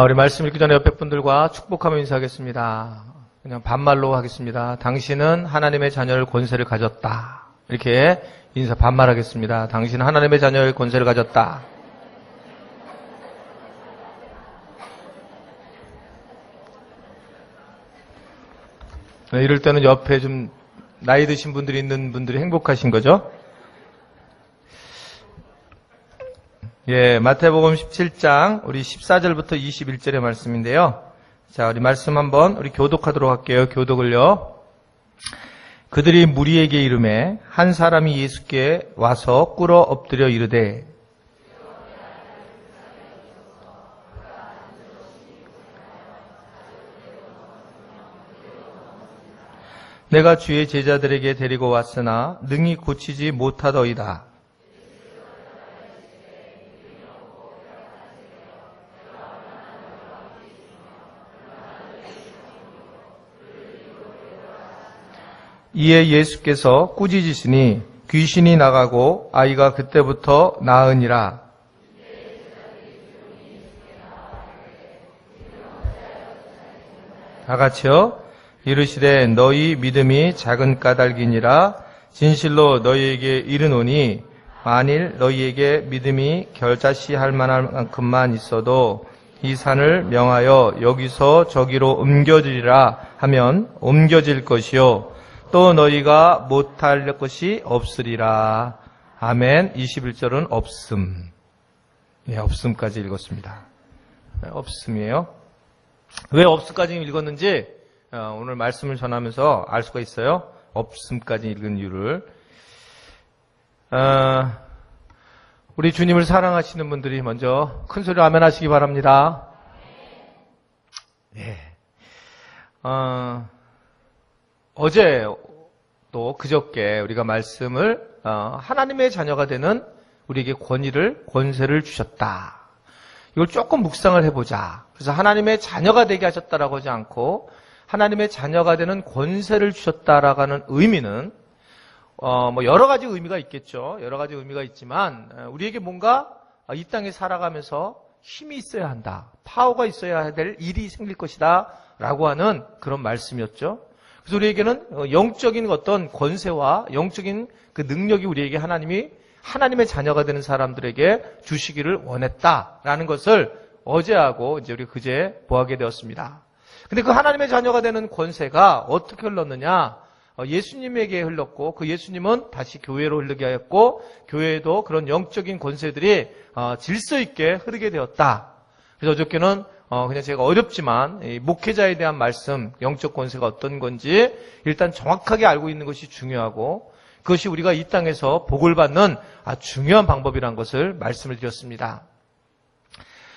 우리 말씀 읽기 전에 옆에 분들과 축복하며 인사하겠습니다. 그냥 반말로 하겠습니다. 당신은 하나님의 자녀의 권세를 가졌다. 이렇게 인사 반말하겠습니다. 당신은 하나님의 자녀의 권세를 가졌다. 이럴 때는 옆에 좀 나이 드신 분들이 있는 분들이 행복하신 거죠? 예, 마태복음 17장 우리 14절부터 21절의 말씀인데요. 자, 우리 말씀 한번 우리 교독하도록 할게요. 교독을요. 그들이 무리에게 이르매 한 사람이 예수께 와서 꿇어 엎드려 이르되 내가 주의 제자들에게 데리고 왔으나 능히 고치지 못하더이다. 이에 예수께서 꾸짖으시니 귀신이 나가고 아이가 그때부터 나으니라. 다 같이요. 이르시되 너희 믿음이 작은 까닭이니라. 진실로 너희에게 이르노니 만일 너희에게 믿음이 결자시 할 만한 만큼만 있어도 이 산을 명하여 여기서 저기로 옮겨지리라 하면 옮겨질 것이요 또 너희가 못할 것이 없으리라. 아멘. 21절은 없음. 예, 없음까지 읽었습니다. 없음이에요. 왜 없음까지 읽었는지 오늘 말씀을 전하면서 알 수가 있어요. 없음까지 읽은 이유를. 우리 주님을 사랑하시는 분들이 먼저 큰 소리로 아멘 하시기 바랍니다. 예. 어제 또 그저께 우리가 말씀을 하나님의 자녀가 되는 우리에게 권세를 주셨다. 이걸 조금 묵상을 해보자. 그래서 하나님의 자녀가 되게 하셨다라고 하지 않고 하나님의 자녀가 되는 권세를 주셨다라고 하는 의미는 뭐 여러 가지 의미가 있겠죠. 여러 가지 의미가 있지만 우리에게 뭔가 이 땅에 살아가면서 힘이 있어야 한다. 파워가 있어야 될 일이 생길 것이다. 라고 하는 그런 말씀이었죠. 그래서 우리에게는 영적인 어떤 권세와 영적인 그 능력이 우리에게 하나님의 자녀가 되는 사람들에게 주시기를 원했다라는 것을 어제하고 이제 우리 그제 보하게 되었습니다. 근데 그 하나님의 자녀가 되는 권세가 어떻게 흘렀느냐? 예수님에게 흘렀고 그 예수님은 다시 교회로 흐르게 하였고 교회에도 그런 영적인 권세들이 질서 있게 흐르게 되었다. 그래서 어저께는 그냥 제가 어렵지만 목회자에 대한 말씀, 영적 권세가 어떤 건지 일단 정확하게 알고 있는 것이 중요하고 그것이 우리가 이 땅에서 복을 받는 중요한 방법이라는 것을 말씀을 드렸습니다.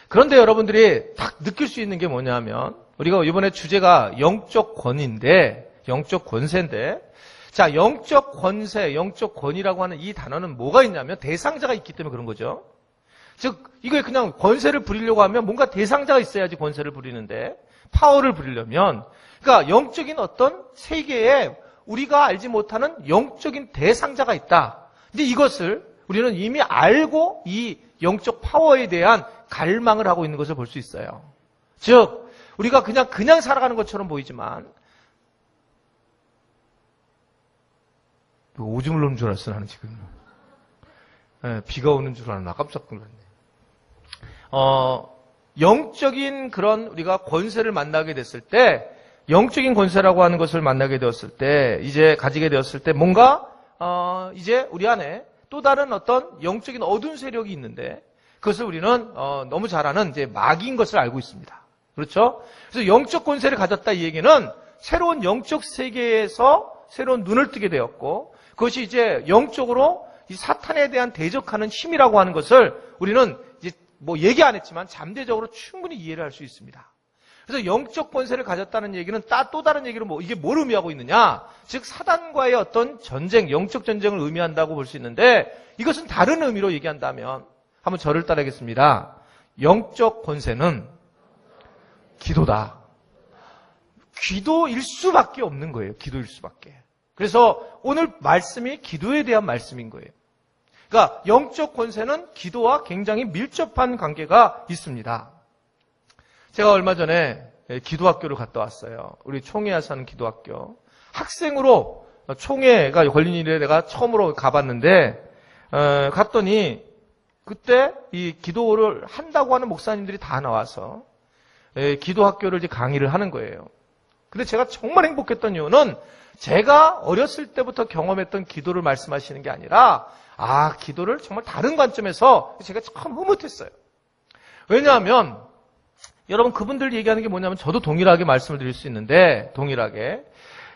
그런데 여러분들이 딱 느낄 수 있는 게 뭐냐면 우리가 이번에 주제가 영적 권위인데 영적 권세인데 자, 영적 권세, 영적 권위라고 하는 이 단어는 뭐가 있냐면 대상자가 있기 때문에 그런 거죠. 즉 이걸 그냥 권세를 부리려고 하면 뭔가 대상자가 있어야지 권세를 부리는데 파워를 부리려면 그러니까 영적인 어떤 세계에 우리가 알지 못하는 영적인 대상자가 있다. 근데 이것을 우리는 이미 알고 이 영적 파워에 대한 갈망을 하고 있는 것을 볼 수 있어요. 즉 우리가 그냥 살아가는 것처럼 보이지만 오줌을 넣는 줄 알았어 나는 지금. 비가 오는 줄 알았나 깜짝 놀랐네. 영적인 그런 우리가 권세를 만나게 됐을 때 영적인 권세라고 하는 것을 만나게 되었을 때 이제 가지게 되었을 때 뭔가 이제 우리 안에 또 다른 어떤 영적인 어두운 세력이 있는데 그것을 우리는 너무 잘 아는 이제 마귀인 것을 알고 있습니다. 그렇죠? 그래서 영적 권세를 가졌다 이 얘기는 새로운 영적 세계에서 새로운 눈을 뜨게 되었고 그것이 이제 영적으로 이 사탄에 대한 대적하는 힘이라고 하는 것을 우리는 이제 뭐 얘기 안 했지만 잠재적으로 충분히 이해를 할 수 있습니다. 그래서 영적 권세를 가졌다는 얘기는 또 다른 얘기로 이게 뭘 의미하고 있느냐? 즉 사단과의 어떤 전쟁, 영적 전쟁을 의미한다고 볼 수 있는데 이것은 다른 의미로 얘기한다면 한번 저를 따르겠습니다. 영적 권세는 기도다. 기도일 수밖에 없는 거예요. 기도일 수밖에. 그래서 오늘 말씀이 기도에 대한 말씀인 거예요. 그러니까 영적 권세는 기도와 굉장히 밀접한 관계가 있습니다. 제가 얼마 전에 기도학교를 갔다 왔어요. 우리 총회에 사는 기도학교. 학생으로 총회가 걸린 일에 내가 처음으로 가봤는데 갔더니 그때 이 기도를 한다고 하는 목사님들이 다 나와서 기도학교를 이제 강의를 하는 거예요. 근데 제가 정말 행복했던 이유는 제가 어렸을 때부터 경험했던 기도를 말씀하시는 게 아니라 기도를 정말 다른 관점에서 제가 참 흐뭇했어요. 왜냐하면 여러분 그분들 얘기하는 게 뭐냐면 저도 동일하게 말씀을 드릴 수 있는데 동일하게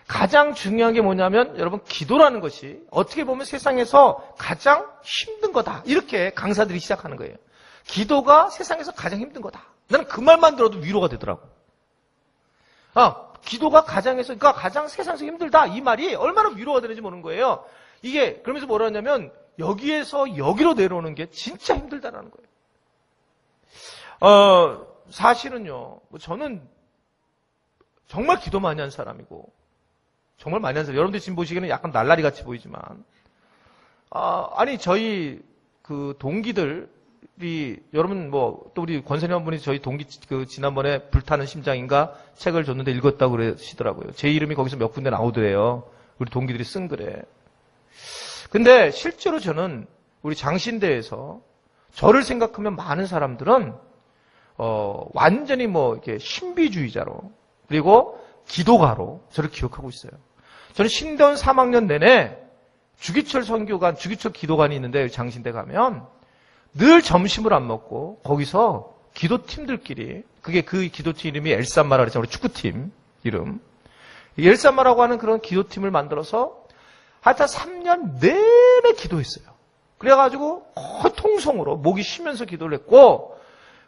가장 중요한 게 뭐냐면 여러분 기도라는 것이 어떻게 보면 세상에서 가장 힘든 거다. 이렇게 강사들이 시작하는 거예요. 기도가 세상에서 가장 힘든 거다. 나는 그 말만 들어도 위로가 되더라고. 기도가 그러니까 가장 세상에서 힘들다. 이 말이 얼마나 위로가 되는지 모르는 거예요. 이게 그러면서 뭐라 하냐면 여기에서 여기로 내려오는 게 진짜 힘들다라는 거예요. 사실은요. 저는 정말 기도 많이 한 사람이고 정말 많이 한 사람. 여러분들 지금 보시기에는 약간 날라리 같이 보이지만 저희 그 동기들이 여러분 또 우리 권선희 한 분이 저희 동기 지난번에 불타는 심장인가 책을 줬는데 읽었다고 그러시더라고요. 제 이름이 거기서 몇 군데 나오더래요. 우리 동기들이 쓴 글에. 근데 실제로 저는 우리 장신대에서 저를 생각하면 많은 사람들은 완전히 이렇게 신비주의자로 그리고 기도가로 저를 기억하고 있어요. 저는 신대원 3학년 내내 주기철 선교관, 주기철 기도관이 있는데 장신대 가면 늘 점심을 안 먹고 거기서 기도팀들끼리 그 기도팀 이름이 엘산마라 그랬잖아요. 우리 축구팀 이름. 엘산마라고 하는 그런 기도팀을 만들어서 하여튼 3년 내내 기도했어요. 그래가지고 거의 통성으로 목이 쉬면서 기도를 했고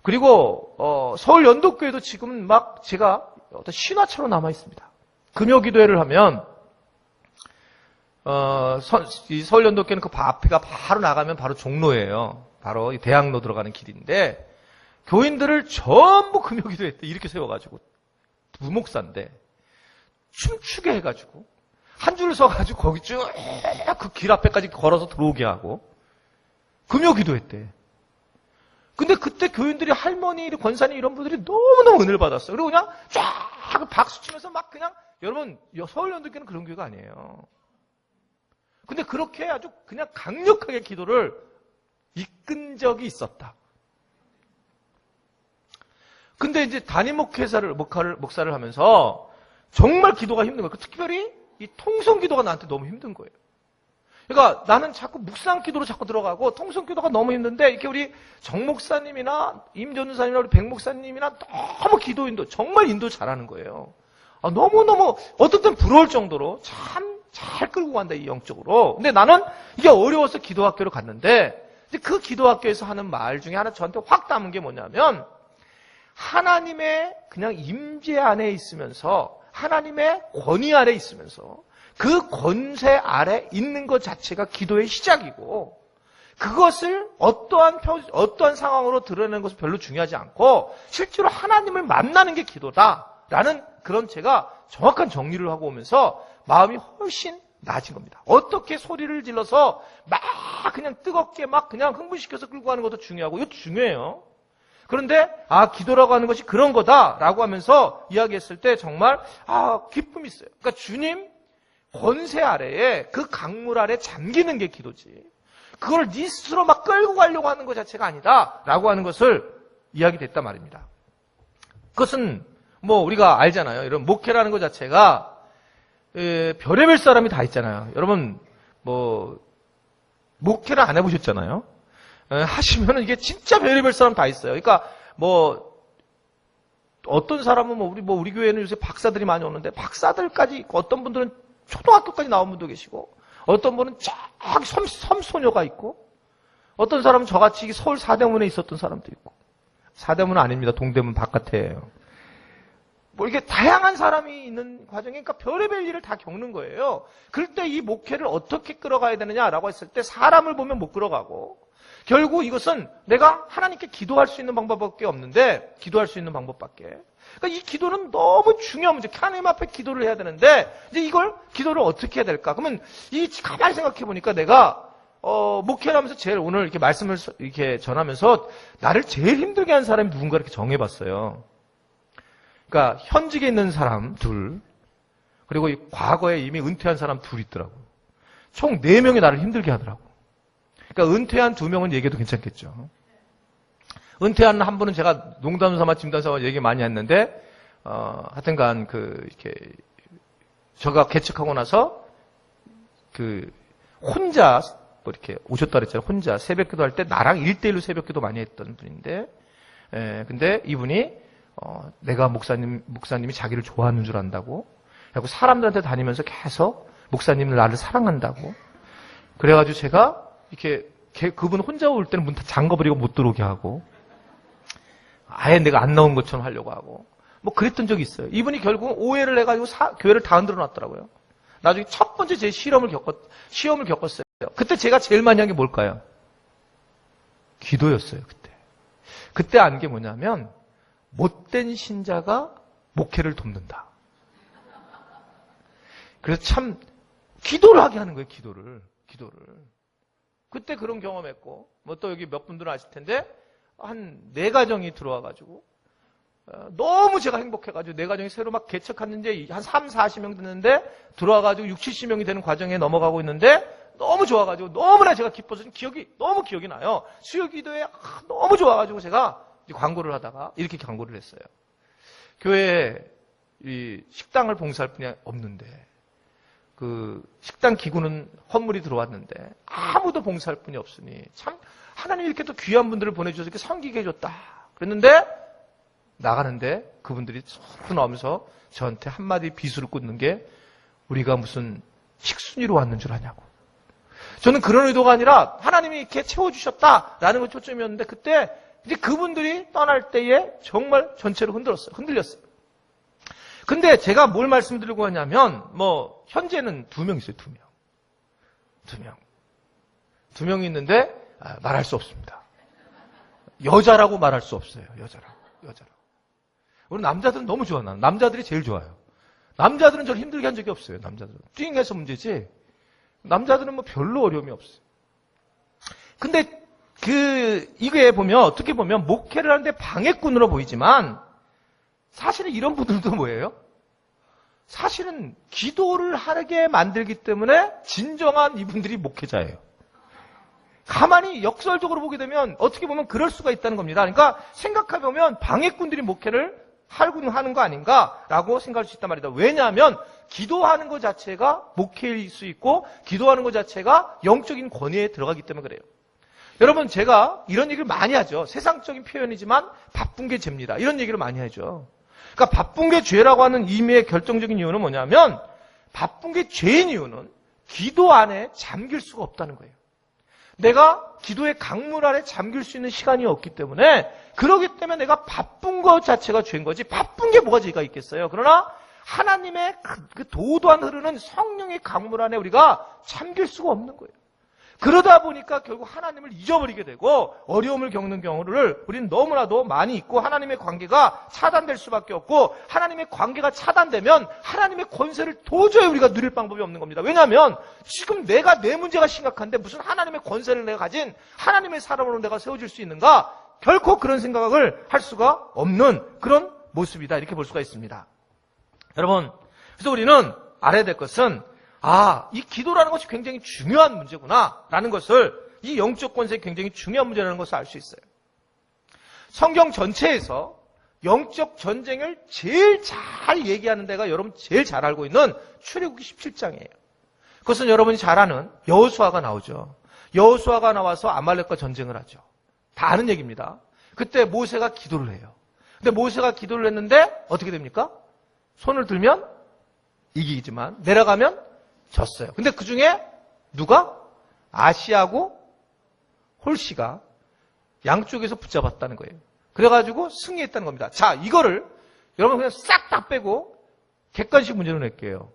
그리고 서울 연도교회도 지금 제가 어떤 신화처럼 남아 있습니다. 금요 기도회를 하면 이 서울 연도교회는 그 앞에가 바로 나가면 바로 종로예요. 바로 대학로 들어가는 길인데 교인들을 전부 금요 기도회 때 이렇게 세워가지고 부목사인데 춤추게 해가지고 한 줄 서가지고 거기 쭉 그 길 앞에까지 걸어서 들어오게 하고 금요 기도회 때. 근데 그때 교인들이 할머니, 권사님 이런 분들이 너무너무 은혜를 받았어요. 그리고 그냥 쫙 박수 치면서 그냥 여러분 서울 연도교회는 그런 교회가 아니에요. 근데 그렇게 아주 그냥 강력하게 기도를 이끈 적이 있었다. 근데 이제 담임 목사를 하면서 정말 기도가 힘든 거예요. 특별히 이 통성 기도가 나한테 너무 힘든 거예요. 그러니까 나는 자꾸 묵상 기도로 자꾸 들어가고 통성 기도가 너무 힘든데 이렇게 우리 정 목사님이나 임 전도사님이나 우리 백 목사님이나 너무 기도 인도 정말 인도 잘하는 거예요. 너무너무 어떤 때는 부러울 정도로 참 잘 끌고 간다 이 영적으로. 근데 나는 이게 어려워서 기도학교를 갔는데 그 기도학교에서 하는 말 중에 하나 저한테 확 담은 게 뭐냐면 하나님의 그냥 임재 안에 있으면서 하나님의 권위 아래 있으면서 그 권세 아래 있는 것 자체가 기도의 시작이고 그것을 어떠한 상황으로 드러내는 것은 별로 중요하지 않고 실제로 하나님을 만나는 게 기도다라는 그런 제가 정확한 정리를 하고 오면서 마음이 훨씬 나아진 겁니다. 어떻게 소리를 질러서 막 그냥 뜨겁게 막 그냥 흥분시켜서 끌고 가는 것도 중요하고 이것도 중요해요. 그런데 기도라고 하는 것이 그런 거다라고 하면서 이야기했을 때 정말 기쁨이 있어요. 그러니까 주님 권세 아래에 그 강물 아래 잠기는 게 기도지. 그걸 네 스스로 막 끌고 가려고 하는 것 자체가 아니다라고 하는 것을 이야기됐단 말입니다. 그것은 우리가 알잖아요. 이런 목회라는 것 자체가 별의별 사람이 다 있잖아요. 여러분 목회를 안 해보셨잖아요. 하시면은 이게 진짜 별의별 사람 다 있어요. 그러니까 어떤 사람은 우리 교회는 요새 박사들이 많이 오는데 박사들까지 있고 어떤 분들은 초등학교까지 나온 분도 계시고 어떤 분은 쫙 섬소녀가 있고 어떤 사람은 저같이 서울 사대문에 있었던 사람도 있고 사대문은 아닙니다. 동대문 바깥에예요. 이게 다양한 사람이 있는 과정에 그러니까 별의별 일을 다 겪는 거예요. 그럴 때 이 목회를 어떻게 끌어가야 되느냐라고 했을 때 사람을 보면 못 끌어가고 결국 이것은 내가 하나님께 기도할 수 있는 방법밖에 없는데 기도할 수 있는 방법밖에. 그러니까 이 기도는 너무 중요한 문제. 하나님 앞에 기도를 해야 되는데 이제 이걸 기도를 어떻게 해야 될까? 그러면 가만히 생각해 보니까 내가 목회를 하면서 제일 오늘 이렇게 말씀을 이렇게 전하면서 나를 제일 힘들게 한 사람이 누군가 이렇게 정해봤어요. 그러니까 현직에 있는 사람 둘, 그리고 과거에 이미 은퇴한 사람 둘 있더라고요. 총 4명이 나를 힘들게 하더라고. 그러니까 은퇴한 2명은 얘기해도 괜찮겠죠. 은퇴한 한 분은 제가 농담 삼아 진담 삼아 얘기 많이 했는데, 하여튼간 이렇게 제가 개척하고 나서 혼자 뭐 이렇게 오셨다 그랬잖아요. 혼자 새벽 기도할 때 나랑 1대1로 새벽 기도 많이 했던 분인데, 근데 이분이 내가 목사님이 자기를 좋아하는 줄 안다고, 그리고 사람들한테 다니면서 계속 목사님은 나를 사랑한다고. 그래가지고 제가 이렇게 그분 혼자 올 때는 문 다 잠궈버리고 못 들어오게 하고, 아예 내가 안 나온 것처럼 하려고 하고, 뭐 그랬던 적이 있어요. 이분이 결국 오해를 해가지고 교회를 다 흔들어 놨더라고요. 나중에 첫 번째 제 시험을 겪었어요. 그때 제가 제일 많이 한 게 뭘까요? 기도였어요, 그때. 그때 안 게 뭐냐면, 못된 신자가 목회를 돕는다. 그래서 참, 기도를 하게 하는 거예요, 기도를. 그때 그런 경험했고, 뭐 또 여기 몇 분들은 아실 텐데, 한 4가정이 들어와가지고, 너무 제가 행복해가지고 4가정이 새로 막 개척했는데, 한 30-40명 됐는데, 들어와가지고 60-70명이 되는 과정에 넘어가고 있는데, 너무 좋아가지고, 너무나 제가 기뻐서 너무 기억이 나요. 수요기도에 너무 좋아가지고 제가 광고를 하다가 이렇게 광고를 했어요. 교회에 이 식당을 봉사할 분이 없는데, 식당 기구는 헌물이 들어왔는데 아무도 봉사할 분이 없으니 참 하나님이 이렇게 또 귀한 분들을 보내주셔서 이렇게 섬기게 해줬다. 그랬는데 나가는데 그분들이 쏙 나오면서 저한테 한마디 비수를 꽂는 게 우리가 무슨 식순이로 왔는 줄 아냐고. 저는 그런 의도가 아니라 하나님이 이렇게 채워주셨다라는 것 초점이었는데 그때 이제 그분들이 떠날 때에 정말 전체로 흔들렸어요. 근데 제가 뭘 말씀드리고 하냐면, 현재는 2명 있어요, 2명. 2명이 있는데, 말할 수 없습니다. 여자라고 말할 수 없어요, 여자라고. 우리 남자들은 너무 좋아, 남자들이 제일 좋아요. 남자들은 저를 힘들게 한 적이 없어요, 남자들은. 띵해서 문제지. 남자들은 별로 어려움이 없어요. 근데, 이게 어떻게 보면, 목회를 하는데 방해꾼으로 보이지만, 사실은 이런 분들도 뭐예요? 사실은 기도를 하게 만들기 때문에 진정한 이분들이 목회자예요. 가만히 역설적으로 보게 되면 어떻게 보면 그럴 수가 있다는 겁니다. 그러니까 생각해보면 방해꾼들이 목회를 하는 거 아닌가라고 생각할 수 있단 말이다. 왜냐하면 기도하는 것 자체가 목회일 수 있고 기도하는 것 자체가 영적인 권위에 들어가기 때문에 그래요. 여러분 제가 이런 얘기를 많이 하죠. 세상적인 표현이지만 바쁜 게 죄입니다. 이런 얘기를 많이 하죠. 그러니까 바쁜 게 죄라고 하는 의미의 결정적인 이유는 뭐냐면 바쁜 게 죄인 이유는 기도 안에 잠길 수가 없다는 거예요. 내가 기도의 강물 안에 잠길 수 있는 시간이 없기 때문에 그러기 때문에 내가 바쁜 것 자체가 죄인 거지 바쁜 게 뭐가 죄가 있겠어요. 그러나 하나님의 그 도도한 흐르는 성령의 강물 안에 우리가 잠길 수가 없는 거예요. 그러다 보니까 결국 하나님을 잊어버리게 되고 어려움을 겪는 경우를 우리는 너무나도 많이 있고 하나님의 관계가 차단될 수밖에 없고 하나님의 관계가 차단되면 하나님의 권세를 도저히 우리가 누릴 방법이 없는 겁니다. 왜냐하면 지금 내가 내 문제가 심각한데 무슨 하나님의 권세를 내가 가진 하나님의 사람으로 내가 세워질 수 있는가? 결코 그런 생각을 할 수가 없는 그런 모습이다. 이렇게 볼 수가 있습니다. 여러분, 그래서 우리는 알아야 될 것은 이 기도라는 것이 굉장히 중요한 문제구나 라는 것을 이 영적 권세에 굉장히 중요한 문제라는 것을 알 수 있어요. 성경 전체에서 영적 전쟁을 제일 잘 얘기하는 데가 여러분 제일 잘 알고 있는 출애굽기 17장이에요. 그것은 여러분이 잘 아는 여호수아가 나오죠. 여호수아가 나와서 아말렉과 전쟁을 하죠. 다 아는 얘기입니다. 그때 모세가 기도를 해요. 근데 모세가 기도를 했는데 어떻게 됩니까? 손을 들면 이기지만 내려가면 졌어요. 근데 그 중에 누가? 아시하고 홀시가 양쪽에서 붙잡았다는 거예요. 그래가지고 승리했다는 겁니다. 자, 이거를 여러분 그냥 싹 다 빼고 객관식 문제로 낼게요.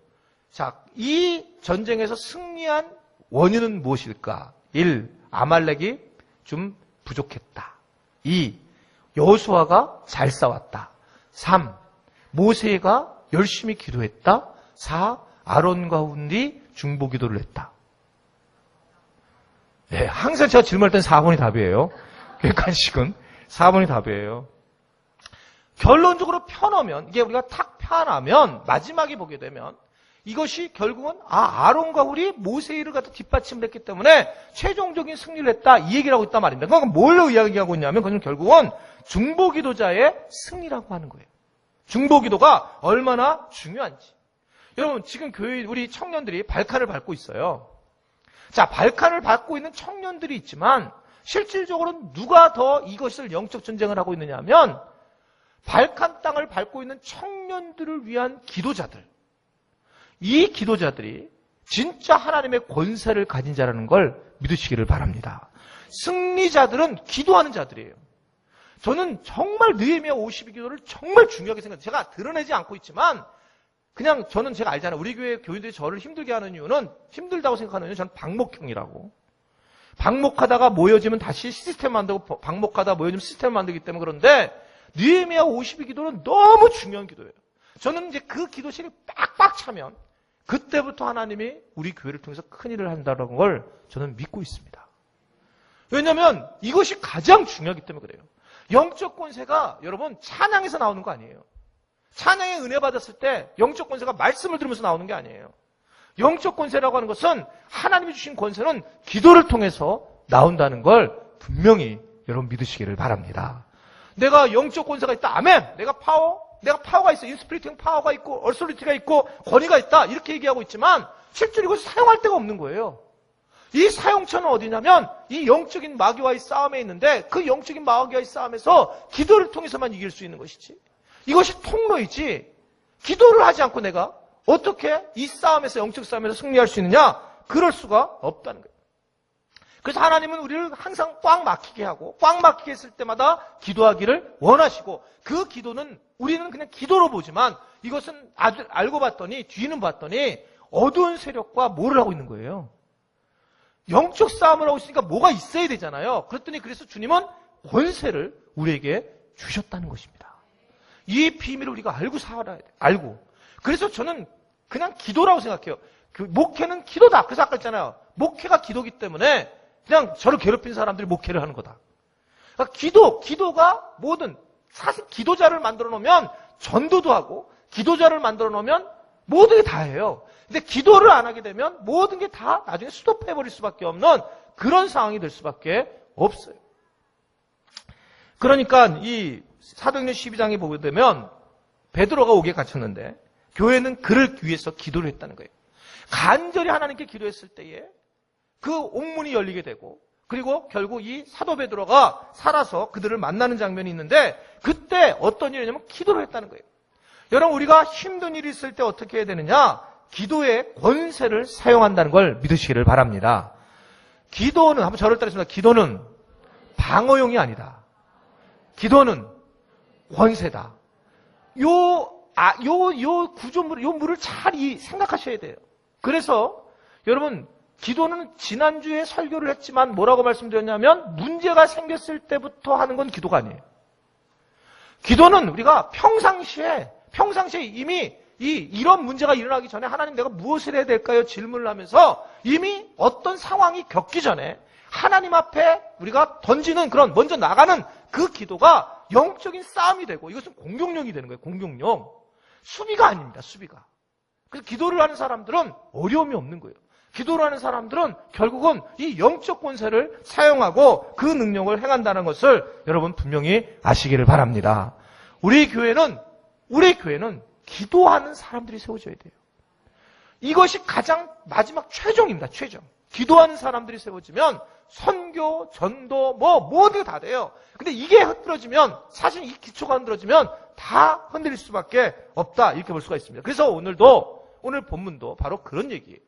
자, 이 전쟁에서 승리한 원인은 무엇일까? 1. 아말렉이 좀 부족했다. 2. 여호수아가 잘 싸웠다. 3. 모세가 열심히 기도했다. 4. 아론과 훈이 중보기도를 했다. 네, 항상 제가 질문할 땐 4번이 답이에요. 객관식은 4번이 답이에요. 결론적으로 펴놓으면, 이게 우리가 탁 펴나면, 마지막에 보게 되면, 이것이 결국은, 아론과 훌이 모세를 갖다 뒷받침을 했기 때문에 최종적인 승리를 했다, 이 얘기를 하고 있단 말입니다. 그러니까 뭘로 이야기하고 있냐면, 그건 결국은 중보기도자의 승리라고 하는 거예요. 중보기도가 얼마나 중요한지. 여러분, 지금 교회, 우리 청년들이 발칸을 밟고 있어요. 자, 발칸을 밟고 있는 청년들이 있지만, 실질적으로 누가 더 이것을 영적 전쟁을 하고 있느냐 하면, 발칸 땅을 밟고 있는 청년들을 위한 기도자들. 이 기도자들이 진짜 하나님의 권세를 가진 자라는 걸 믿으시기를 바랍니다. 승리자들은 기도하는 자들이에요. 저는 정말 느헤미야 52기도를 정말 중요하게 생각해요. 제가 드러내지 않고 있지만 그냥 저는 제가 알잖아요. 우리 교회 교인들이 저를 힘들게 하는 이유는 힘들다고 생각하는 이유는 저는 방목형이라고. 방목하다가 모여지면 다시 시스템 만들고 방목하다 모여지면 시스템 만들기 때문에 그런데 느헤미야 52기도는 너무 중요한 기도예요. 저는 이제 그 기도실이 빡빡 차면 그때부터 하나님이 우리 교회를 통해서 큰일을 한다는 걸 저는 믿고 있습니다. 왜냐하면 이것이 가장 중요하기 때문에 그래요. 영적 권세가 여러분 찬양에서 나오는 거 아니에요. 찬양의 은혜 받았을 때 영적 권세가 말씀을 들으면서 나오는 게 아니에요. 영적 권세라고 하는 것은 하나님이 주신 권세는 기도를 통해서 나온다는 걸 분명히 여러분 믿으시기를 바랍니다. 내가 영적 권세가 있다. 아멘. 내가 파워가 있어. 인스피리팅 파워가 있고 얼소리티가 있고 권위가 있다. 이렇게 얘기하고 있지만 실제로 이것을 사용할 데가 없는 거예요. 이 사용처는 어디냐면 이 영적인 마귀와의 싸움에 있는데 그 영적인 마귀와의 싸움에서 기도를 통해서만 이길 수 있는 것이지. 이것이 통로이지. 기도를 하지 않고 내가 어떻게 이 싸움에서 영적 싸움에서 승리할 수 있느냐? 그럴 수가 없다는 거예요. 그래서 하나님은 우리를 항상 꽉 막히게 하고 꽉 막히게 했을 때마다 기도하기를 원하시고 그 기도는 우리는 그냥 기도로 보지만 이것은 알고 봤더니 뒤는 봤더니 어두운 세력과 뭐를 하고 있는 거예요. 영적 싸움을 하고 있으니까 뭐가 있어야 되잖아요. 그랬더니 그래서 주님은 권세를 우리에게 주셨다는 것입니다. 이 비밀을 우리가 알고 살아야 돼요. 알고. 그래서 저는 그냥 기도라고 생각해요. 목회는 기도다. 그래서 아까 했잖아요. 목회가 기도기 때문에 그냥 저를 괴롭힌 사람들이 목회를 하는 거다. 그러니까 기도가 뭐든 사실 기도자를 만들어 놓으면 전도도 하고 기도자를 만들어 놓으면 모든 게 다 해요. 근데 기도를 안 하게 되면 모든 게 다 나중에 스톱해버릴 수밖에 없는 그런 상황이 될 수밖에 없어요. 그러니까 이 사도행전 12장에 보게 되면 베드로가 옥에 갇혔는데 교회는 그를 위해서 기도를 했다는 거예요. 간절히 하나님께 기도했을 때에 그 옥문이 열리게 되고 그리고 결국 이 사도 베드로가 살아서 그들을 만나는 장면이 있는데 그때 어떤 일이냐면 기도를 했다는 거예요. 여러분 우리가 힘든 일이 있을 때 어떻게 해야 되느냐? 기도의 권세를 사용한다는 걸 믿으시기를 바랍니다. 기도는 한번 저를 따르겠습니다. 기도는 방어용이 아니다. 기도는 권세다. 요 구조물, 요 물을 잘 생각하셔야 돼요. 그래서 여러분 기도는 지난주에 설교를 했지만 뭐라고 말씀드렸냐면 문제가 생겼을 때부터 하는 건 기도가 아니에요. 기도는 우리가 평상시에 이미 이런 문제가 일어나기 전에 하나님 내가 무엇을 해야 될까요? 질문을 하면서 이미 어떤 상황이 겪기 전에 하나님 앞에 우리가 던지는 그런 먼저 나가는 그 기도가 영적인 싸움이 되고 이것은 공격용이 되는 거예요. 공격용. 수비가 아닙니다. 수비가. 그래서 기도를 하는 사람들은 어려움이 없는 거예요. 기도를 하는 사람들은 결국은 이 영적 권세를 사용하고 그 능력을 행한다는 것을 여러분 분명히 아시기를 바랍니다. 우리 교회는 기도하는 사람들이 세워져야 돼요. 이것이 가장 마지막 최종입니다. 최종. 기도하는 사람들이 세워지면 선교, 전도, 모든 게 다 돼요. 근데 이게 흐트러지면 사실 이 기초가 흔들어지면 다 흔들릴 수밖에 없다. 이렇게 볼 수가 있습니다. 그래서 오늘 본문도 바로 그런 얘기예요.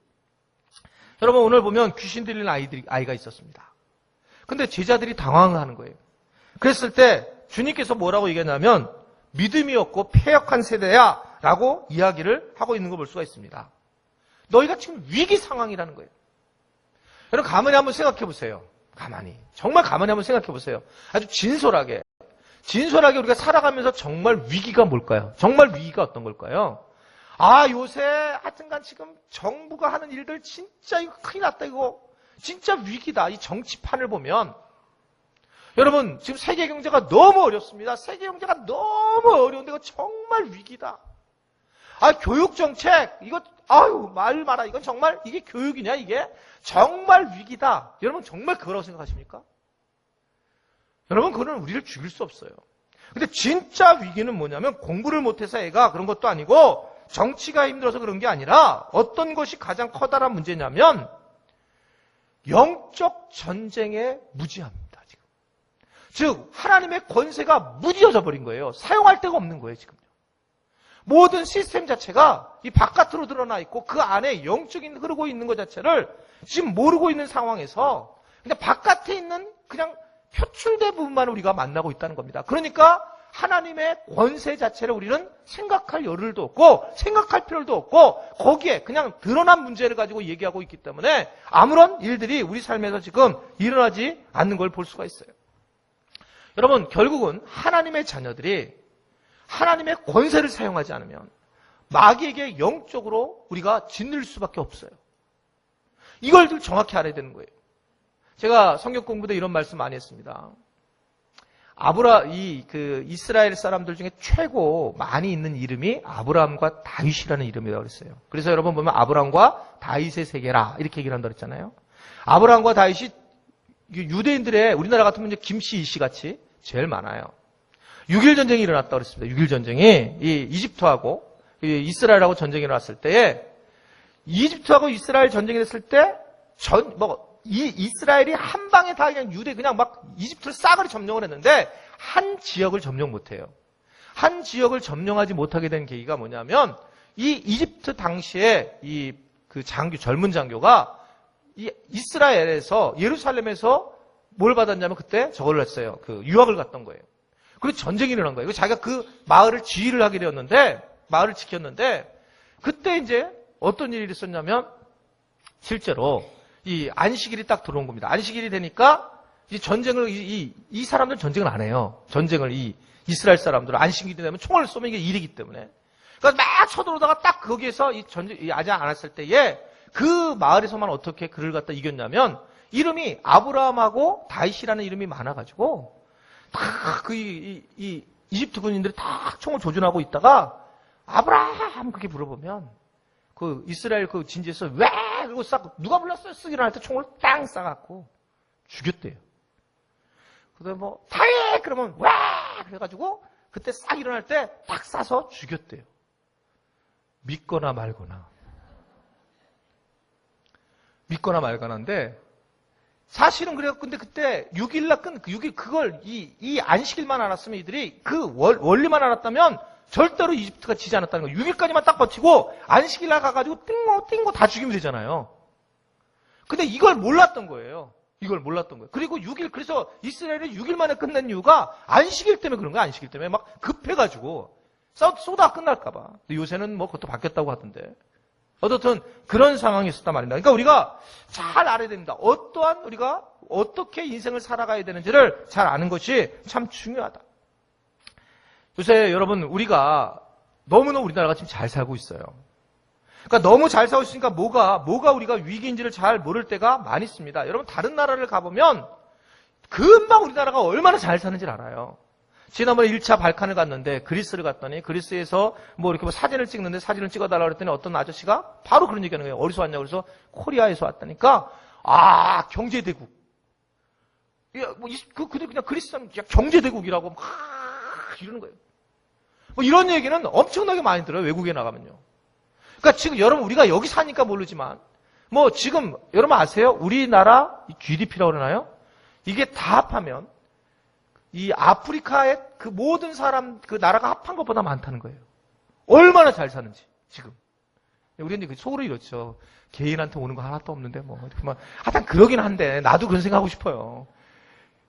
여러분 오늘 보면 귀신 들리는 아이가 있었습니다. 근데 제자들이 당황하는 거예요. 그랬을 때 주님께서 뭐라고 얘기하냐면 믿음이 없고 패역한 세대야 라고 이야기를 하고 있는 걸 볼 수가 있습니다. 너희가 지금 위기 상황이라는 거예요. 여러분 가만히 한번 생각해 보세요. 정말 가만히 한번 생각해 보세요. 아주 진솔하게 우리가 살아가면서 정말 위기가 뭘까요? 정말 위기가 어떤 걸까요? 요새 하여튼간 지금 정부가 하는 일들 진짜 이거 큰일 났다 이거. 진짜 위기다. 이 정치판을 보면. 여러분, 지금 세계 경제가 너무 어렵습니다. 세계 경제가 너무 어려운데 이거 정말 위기다. 교육 정책, 이거, 말 마라. 이건 정말, 이게 교육이냐, 이게? 정말 위기다. 여러분, 정말 그거라고 생각하십니까? 여러분, 그거는 우리를 죽일 수 없어요. 근데 진짜 위기는 뭐냐면, 공부를 못해서 애가 그런 것도 아니고, 정치가 힘들어서 그런 게 아니라, 어떤 것이 가장 커다란 문제냐면, 영적 전쟁에 무지합니다, 지금. 즉, 하나님의 권세가 무디어져 버린 거예요. 사용할 데가 없는 거예요, 지금. 모든 시스템 자체가 이 바깥으로 드러나 있고 그 안에 영적인 흐르고 있는 것 자체를 지금 모르고 있는 상황에서 그냥 바깥에 있는 그냥 표출된 부분만 우리가 만나고 있다는 겁니다. 그러니까 하나님의 권세 자체를 우리는 생각할 여를도 없고 생각할 필요도 없고 거기에 그냥 드러난 문제를 가지고 얘기하고 있기 때문에 아무런 일들이 우리 삶에서 지금 일어나지 않는 걸 볼 수가 있어요. 여러분, 결국은 하나님의 자녀들이 하나님의 권세를 사용하지 않으면 마귀에게 영적으로 우리가 짓눌 수밖에 없어요. 이걸 좀 정확히 알아야 되는 거예요. 제가 성경 공부 때 이런 말씀 많이 했습니다. 이스라엘 사람들 중에 최고 많이 있는 이름이 아브라함과 다윗이라는 이름이라고 그랬어요. 그래서 여러분 보면 아브라함과 다윗의 세계라 이렇게 얘기를 한다고 그랬잖아요. 아브라함과 다윗이 유대인들의 우리나라 같으면 이제 김씨, 이씨 같이 제일 많아요. 6.1 전쟁이 일어났다고 그랬습니다. 6.1 전쟁이 이 이집트하고 이스라엘하고 전쟁이 일어났을 때에 이집트하고 이스라엘 전쟁이 됐을 때 이스라엘이 한 방에 다 그냥 그냥 막 이집트를 싸그리 점령을 했는데 한 지역을 점령 못해요. 한 지역을 점령하지 못하게 된 계기가 뭐냐면 이 이집트 당시에 젊은 장교가 이 이스라엘에서 예루살렘에서 뭘 받았냐면 그때 저걸 했어요. 유학을 갔던 거예요. 그리고 전쟁이 일어난 거예요. 자기가 그 마을을 지휘를 하게 되었는데, 마을을 지켰는데, 그때 이제 어떤 일이 있었냐면, 실제로 이 안식일이 딱 들어온 겁니다. 안식일이 되니까, 이 사람들은 전쟁을 안 해요. 전쟁을 이스라엘 사람들은 안식일이 되면 총을 쏘면 이게 일이기 때문에. 그러니까 막 쳐들어오다가 딱 거기에서 전쟁이 아직 안 왔을 때에 그 마을에서만 어떻게 그를 갖다 이겼냐면, 이름이 아브라함하고 다윗이라는 이름이 많아가지고, 이집트 군인들이 다 총을 조준하고 있다가 아브라함 그렇게 물어보면 이스라엘 진지에서 왜 그리고 누가 불렀어요? 쓰기 일어날 때 총을 땅 쏴갖고 죽였대요. 그다음에 다윗 그러면 왜 그래가지고 그때 싹 일어날 때 딱 쏴서 죽였대요. 믿거나 말거나. 믿거나 말거나인데 사실은 그래요. 근데 그때 6일 그걸 이 안식일만 알았으면 이들이 그 원리만 알았다면 절대로 이집트가 지지 않았다는 거예요. 6일까지만 딱 버티고 안식일날 가가지고 띵고 다 죽이면 되잖아요. 근데 이걸 몰랐던 거예요. 그리고 그래서 이스라엘이 6일 만에 끝낸 이유가 안식일 때문에 그런 거예요. 안식일 때문에 막 급해가지고 쏘다가 끝날까봐. 요새는 그것도 바뀌었다고 하던데. 어떻든 그런 상황이 있었단 말입니다. 그러니까 우리가 잘 알아야 됩니다. 우리가 어떻게 인생을 살아가야 되는지를 잘 아는 것이 참 중요하다. 요새 여러분 우리가 너무너무 우리나라가 지금 잘 살고 있어요. 그러니까 너무 잘 살고 있으니까 뭐가 우리가 위기인지를 잘 모를 때가 많이 있습니다. 여러분 다른 나라를 가보면 금방 우리나라가 얼마나 잘 사는지를 알아요. 지난번에 1차 발칸을 갔는데 그리스를 갔더니 그리스에서 이렇게 사진을 찍는데 사진을 찍어달라고 그랬더니 어떤 아저씨가 바로 그런 얘기하는 거예요. 어디서 왔냐고 그래서 코리아에서 왔다니까 경제대국. 그냥 그리스 사람 경제대국이라고 막 이러는 거예요. 이런 얘기는 엄청나게 많이 들어요. 외국에 나가면요. 그러니까 지금 여러분 우리가 여기 사니까 모르지만 지금 여러분 아세요? 우리나라 GDP라고 그러나요? 이게 다 합하면 이 아프리카의 그 모든 나라가 합한 것보다 많다는 거예요. 얼마나 잘 사는지, 지금. 우리는 속으로 이렇죠. 개인한테 오는 거 하나도 없는데, 하여튼 그러긴 한데, 나도 그런 생각하고 싶어요.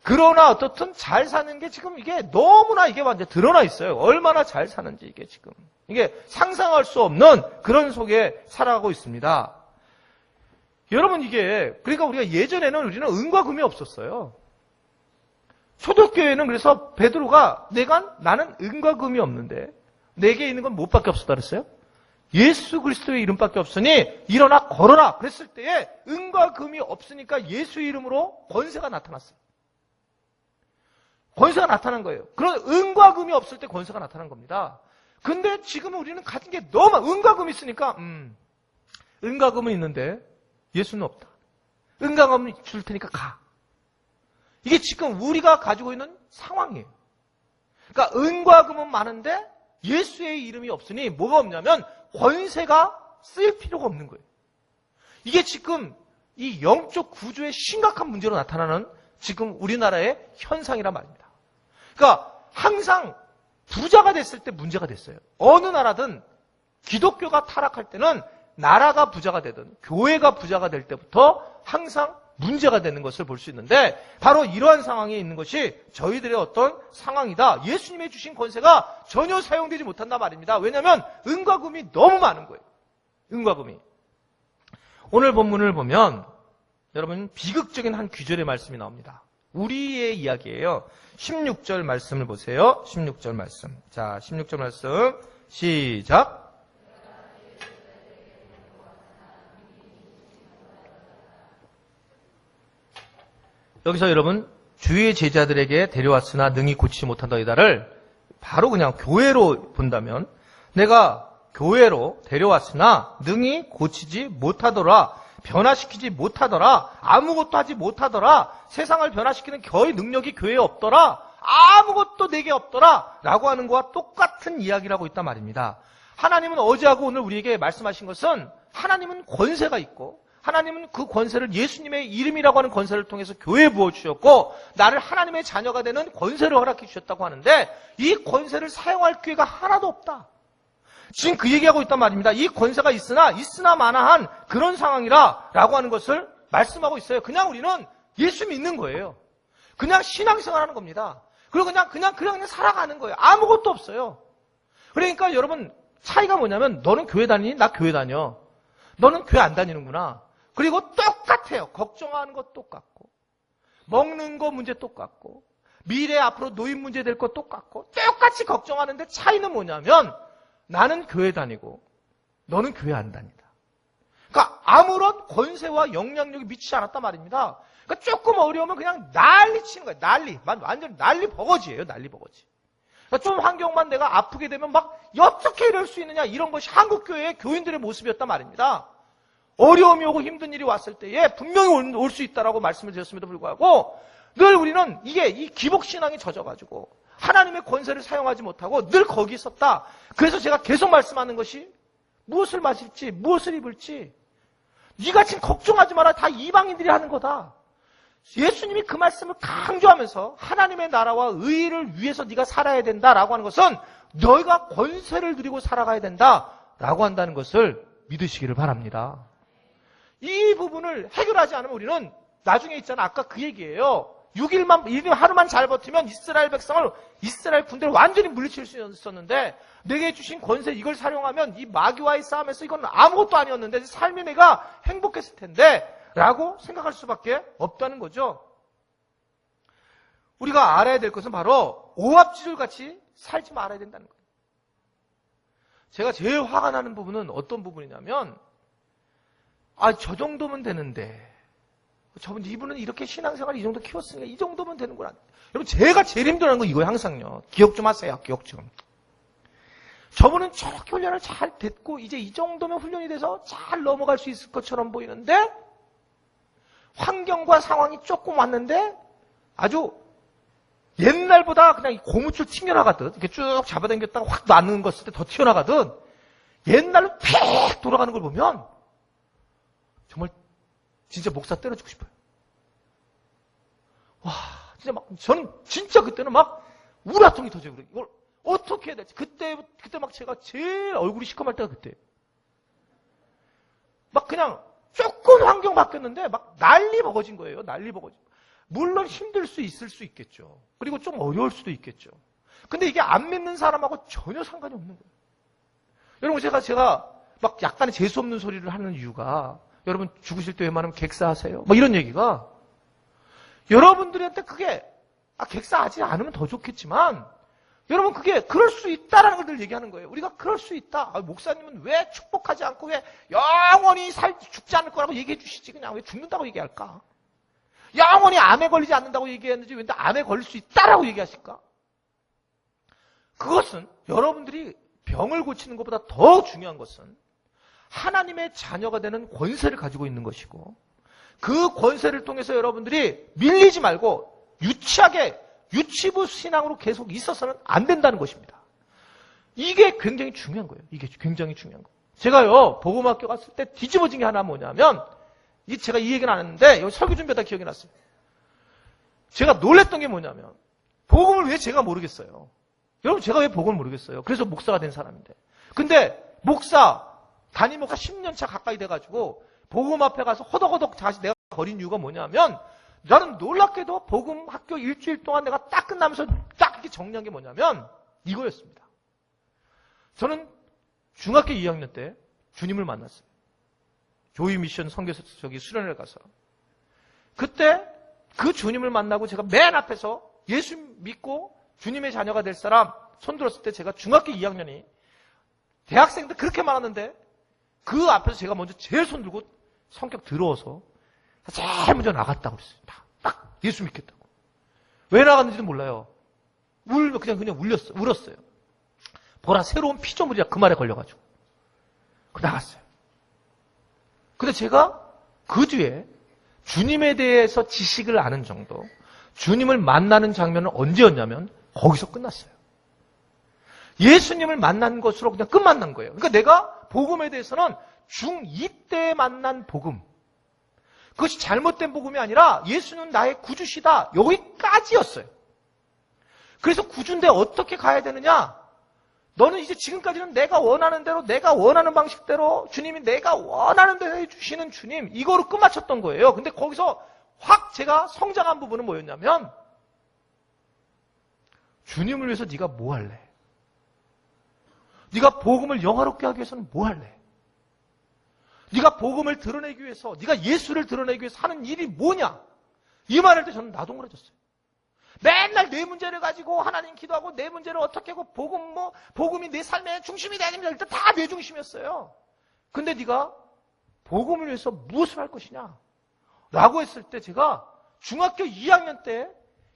그러나 어떻든 잘 사는 게 지금 이게 너무나 이게 완전 드러나 있어요. 얼마나 잘 사는지 이게 지금. 이게 상상할 수 없는 그런 속에 살아가고 있습니다. 여러분 그러니까 우리가 예전에는 우리는 은과 금이 없었어요. 초대교회는 그래서 베드로가 나는 은과 금이 없는데 내게 있는 건 무엇밖에 없었다 그랬어요? 예수 그리스도의 이름밖에 없으니 일어나 걸어라. 그랬을 때에 은과 금이 없으니까 예수의 이름으로 권세가 나타났어요. 권세가 나타난 거예요. 그런 은과 금이 없을 때 권세가 나타난 겁니다. 근데 지금은 우리는 가진 게 너무 은과 금이 있으니까 은과 금은 있는데 예수는 없다. 은과 금은 줄 테니까 가. 이게 지금 우리가 가지고 있는 상황이에요. 그러니까 은과 금은 많은데 예수의 이름이 없으니 뭐가 없냐면 권세가 쓰일 필요가 없는 거예요. 이게 지금 이 영적 구조의 심각한 문제로 나타나는 지금 우리나라의 현상이란 말입니다. 그러니까 항상 부자가 됐을 때 문제가 됐어요. 어느 나라든 기독교가 타락할 때는 나라가 부자가 되든 교회가 부자가 될 때부터 항상 문제가 되는 것을 볼 수 있는데 바로 이러한 상황에 있는 것이 저희들의 어떤 상황이다. 예수님의 주신 권세가 전혀 사용되지 못한단 말입니다. 왜냐하면 은과 금이 너무 많은 거예요. 은과 금이. 오늘 본문을 보면 여러분 비극적인 한 귀절의 말씀이 나옵니다. 우리의 이야기예요. 16절 말씀을 보세요. 16절 말씀. 자, 16절 말씀 시작. 여기서 여러분 주의 제자들에게 데려왔으나 능히 고치지 못한다이다를 바로 그냥 교회로 본다면 내가 교회로 데려왔으나 능히 고치지 못하더라. 변화시키지 못하더라. 아무것도 하지 못하더라. 세상을 변화시키는 겨의 능력이 교회에 없더라. 아무것도 내게 없더라. 라고 하는 것과 똑같은 이야기라고 있단 말입니다. 하나님은 어제하고 오늘 우리에게 말씀하신 것은 하나님은 권세가 있고 하나님은 그 권세를 예수님의 이름이라고 하는 권세를 통해서 교회에 부어주셨고 나를 하나님의 자녀가 되는 권세를 허락해 주셨다고 하는데 이 권세를 사용할 기회가 하나도 없다. 지금 그 얘기하고 있단 말입니다. 이 권세가 있으나 마나한 그런 상황이라 라고 하는 것을 말씀하고 있어요. 그냥 우리는 예수 믿는 거예요. 그냥 신앙생활 하는 겁니다. 그리고 그냥 살아가는 거예요. 아무것도 없어요. 그러니까 여러분 차이가 뭐냐면 너는 교회 다니니? 나 교회 다녀. 너는 교회 안 다니는구나. 그리고 똑같아요. 걱정하는 것 똑같고 먹는 거 문제 똑같고 미래 앞으로 노인 문제 될 것 똑같고 똑같이 걱정하는데 차이는 뭐냐면 나는 교회 다니고 너는 교회 안 다닌다. 그러니까 아무런 권세와 영향력이 미치지 않았단 말입니다. 그러니까 조금 어려우면 그냥 난리 치는 거예요. 난리. 완전 난리 버거지예요. 난리 버거지. 그러니까 좀 환경만 내가 아프게 되면 막 어떻게 이럴 수 있느냐 이런 것이 한국교회의 교인들의 모습이었단 말입니다. 어려움이 오고 힘든 일이 왔을 때에 분명히 올 수 있다라고 말씀을 드렸음에도 불구하고 늘 우리는 이 기복신앙이 젖어가지고 하나님의 권세를 사용하지 못하고 늘 거기 있었다. 그래서 제가 계속 말씀하는 것이 무엇을 마실지 무엇을 입을지 네가 지금 걱정하지 마라. 다 이방인들이 하는 거다. 예수님이 그 말씀을 강조하면서 하나님의 나라와 의를 위해서 네가 살아야 된다라고 하는 것은 너희가 권세를 누리고 살아가야 된다라고 한다는 것을 믿으시기를 바랍니다. 이 부분을 해결하지 않으면 우리는 나중에 있잖아. 아까 그 얘기예요. 6일만 하루만 잘 버티면 이스라엘 군대를 완전히 물리칠 수 있었는데 내게 주신 권세 이걸 사용하면 이 마귀와의 싸움에서 이건 아무것도 아니었는데 삶이 내가 행복했을 텐데 라고 생각할 수밖에 없다는 거죠. 우리가 알아야 될 것은 바로 오합지졸같이 살지 말아야 된다는 거예요. 제가 제일 화가 나는 부분은 어떤 부분이냐면 저 정도면 되는데 이분은 이렇게 신앙생활 이 정도 키웠으니까 이 정도면 되는구나. 여러분 제가 제일 힘들어하는 거 이거예요. 항상요. 기억 좀 하세요. 기억 좀. 저분은 저렇게 훈련을 잘 됐고 이제 이 정도면 훈련이 돼서 잘 넘어갈 수 있을 것처럼 보이는데 환경과 상황이 조금 왔는데 아주 옛날보다 그냥 고무줄 튕겨나가듯 이렇게 쭉 잡아당겼다가 확 놔는 것 쓸 때 더 튀어나가듯 옛날로 팩 돌아가는 걸 보면 정말 진짜 목사 때려주고 싶어요. 와, 진짜 저는 진짜 그때는 우라통이 터져요. 이걸 어떻게 해야 될지. 그때 제가 제일 얼굴이 시커멀 때가 그때. 그냥 조금 환경 바뀌었는데 난리 버거진 거예요. 난리 버거진. 물론 힘들 수 있을 수 있겠죠. 그리고 좀 어려울 수도 있겠죠. 근데 이게 안 믿는 사람하고 전혀 상관이 없는 거예요. 여러분 제가 약간의 재수없는 소리를 하는 이유가 여러분 죽으실 때 웬만하면 객사하세요. 이런 얘기가 여러분들한테 그게 객사하지 않으면 더 좋겠지만 여러분, 그게 그럴 수 있다라는 걸 늘 얘기하는 거예요. 우리가 그럴 수 있다. 목사님은 왜 축복하지 않고 왜 영원히 죽지 않을 거라고 얘기해 주시지? 그냥 왜 죽는다고 얘기할까? 영원히 암에 걸리지 않는다고 얘기했는지 왜 암에 걸릴 수 있다라고 얘기하실까? 그것은 여러분들이 병을 고치는 것보다 더 중요한 것은 하나님의 자녀가 되는 권세를 가지고 있는 것이고, 그 권세를 통해서 여러분들이 밀리지 말고 유치부 신앙으로 계속 있어서는 안 된다는 것입니다. 이게 굉장히 중요한 거예요. 이게 굉장히 중요한 거예요. 제가요, 복음학교 갔을 때 뒤집어진 게 하나 뭐냐면, 제가 이 얘기는 안 했는데, 여기 설교 준비하다 기억이 났어요. 제가 놀랬던 게 뭐냐면, 복음을 왜 제가 모르겠어요? 여러분, 제가 왜 복음을 모르겠어요? 그래서 목사가 된 사람인데. 근데, 담임 목사 10년 차 가까이 돼가지고, 복음 앞에 가서 허덕허덕 다시 내가 거린 이유가 뭐냐면, 나는 놀랍게도 복음 학교 일주일 동안 내가 딱 끝나면서 딱 이렇게 정리한 게 뭐냐면, 이거였습니다. 저는 중학교 2학년 때 주님을 만났어요. 조이 미션 선교사 수련회를 가서. 그때 그 주님을 만나고 제가 맨 앞에서 예수 믿고 주님의 자녀가 될 사람 손 들었을 때 제가 중학교 2학년이 대학생들 그렇게 많았는데 그 앞에서 제가 먼저 제일 손 들고 성격 더러워서 제일 먼저 나갔다고 그랬어요. 딱 예수 믿겠다고. 왜 나갔는지도 몰라요. 그냥 울었어요. 보라 새로운 피조물이야 그 말에 걸려가지고. 나갔어요. 근데 제가 그 뒤에 주님에 대해서 지식을 아는 정도, 주님을 만나는 장면은 언제였냐면 거기서 끝났어요. 예수님을 만난 것으로 그냥 끝만 난 거예요. 그러니까 내가 복음에 대해서는 중2 때 만난 복음, 그것이 잘못된 복음이 아니라 예수는 나의 구주시다, 여기까지였어요. 그래서 구주인데 어떻게 가야 되느냐? 너는 이제 지금까지는 내가 원하는 대로, 내가 원하는 방식대로, 주님이 내가 원하는 대로 해주시는 주님, 이거로 끝마쳤던 거예요. 근데 거기서 확 제가 성장한 부분은 뭐였냐면, 주님을 위해서 네가 뭐 할래? 네가 복음을 영화롭게 하기 위해서는 뭐 할래? 네가 복음을 드러내기 위해서, 네가 예수를 드러내기 위해서 하는 일이 뭐냐? 이 말할 때 저는 나동그라졌어요. 맨날 내 문제를 가지고 하나님 기도하고 내 문제를 어떻게 하고 복음이 내 삶의 중심이 되는 일단 다 내 중심이었어요. 근데 네가 복음을 위해서 무엇을 할 것이냐? 라고 했을 때 제가 중학교 2학년 때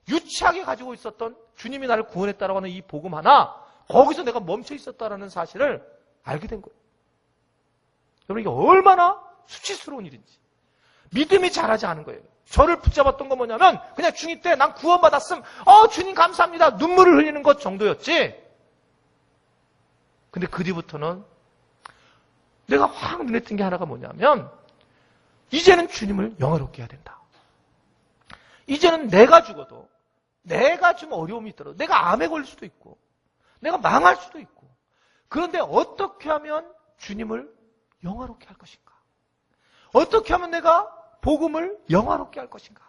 유치하게 가지고 있었던 주님이 나를 구원했다라고 하는 이 복음 하나, 거기서 내가 멈춰 있었다라는 사실을 알게 된 거예요. 여러분, 이게 얼마나 수치스러운 일인지. 믿음이 자라지 않은 거예요. 저를 붙잡았던 건 뭐냐면 그냥 중2 때 난 구원받았음, 주님 감사합니다, 눈물을 흘리는 것 정도였지. 근데 그 뒤부터는 내가 확 눈에 띈 게 하나가 뭐냐면, 이제는 주님을 영화롭게 해야 된다. 이제는 내가 죽어도, 내가 좀 어려움이 있더라도, 내가 암에 걸릴 수도 있고 내가 망할 수도 있고, 그런데 어떻게 하면 주님을 영화롭게 할 것인가? 어떻게 하면 내가 복음을 영화롭게 할 것인가?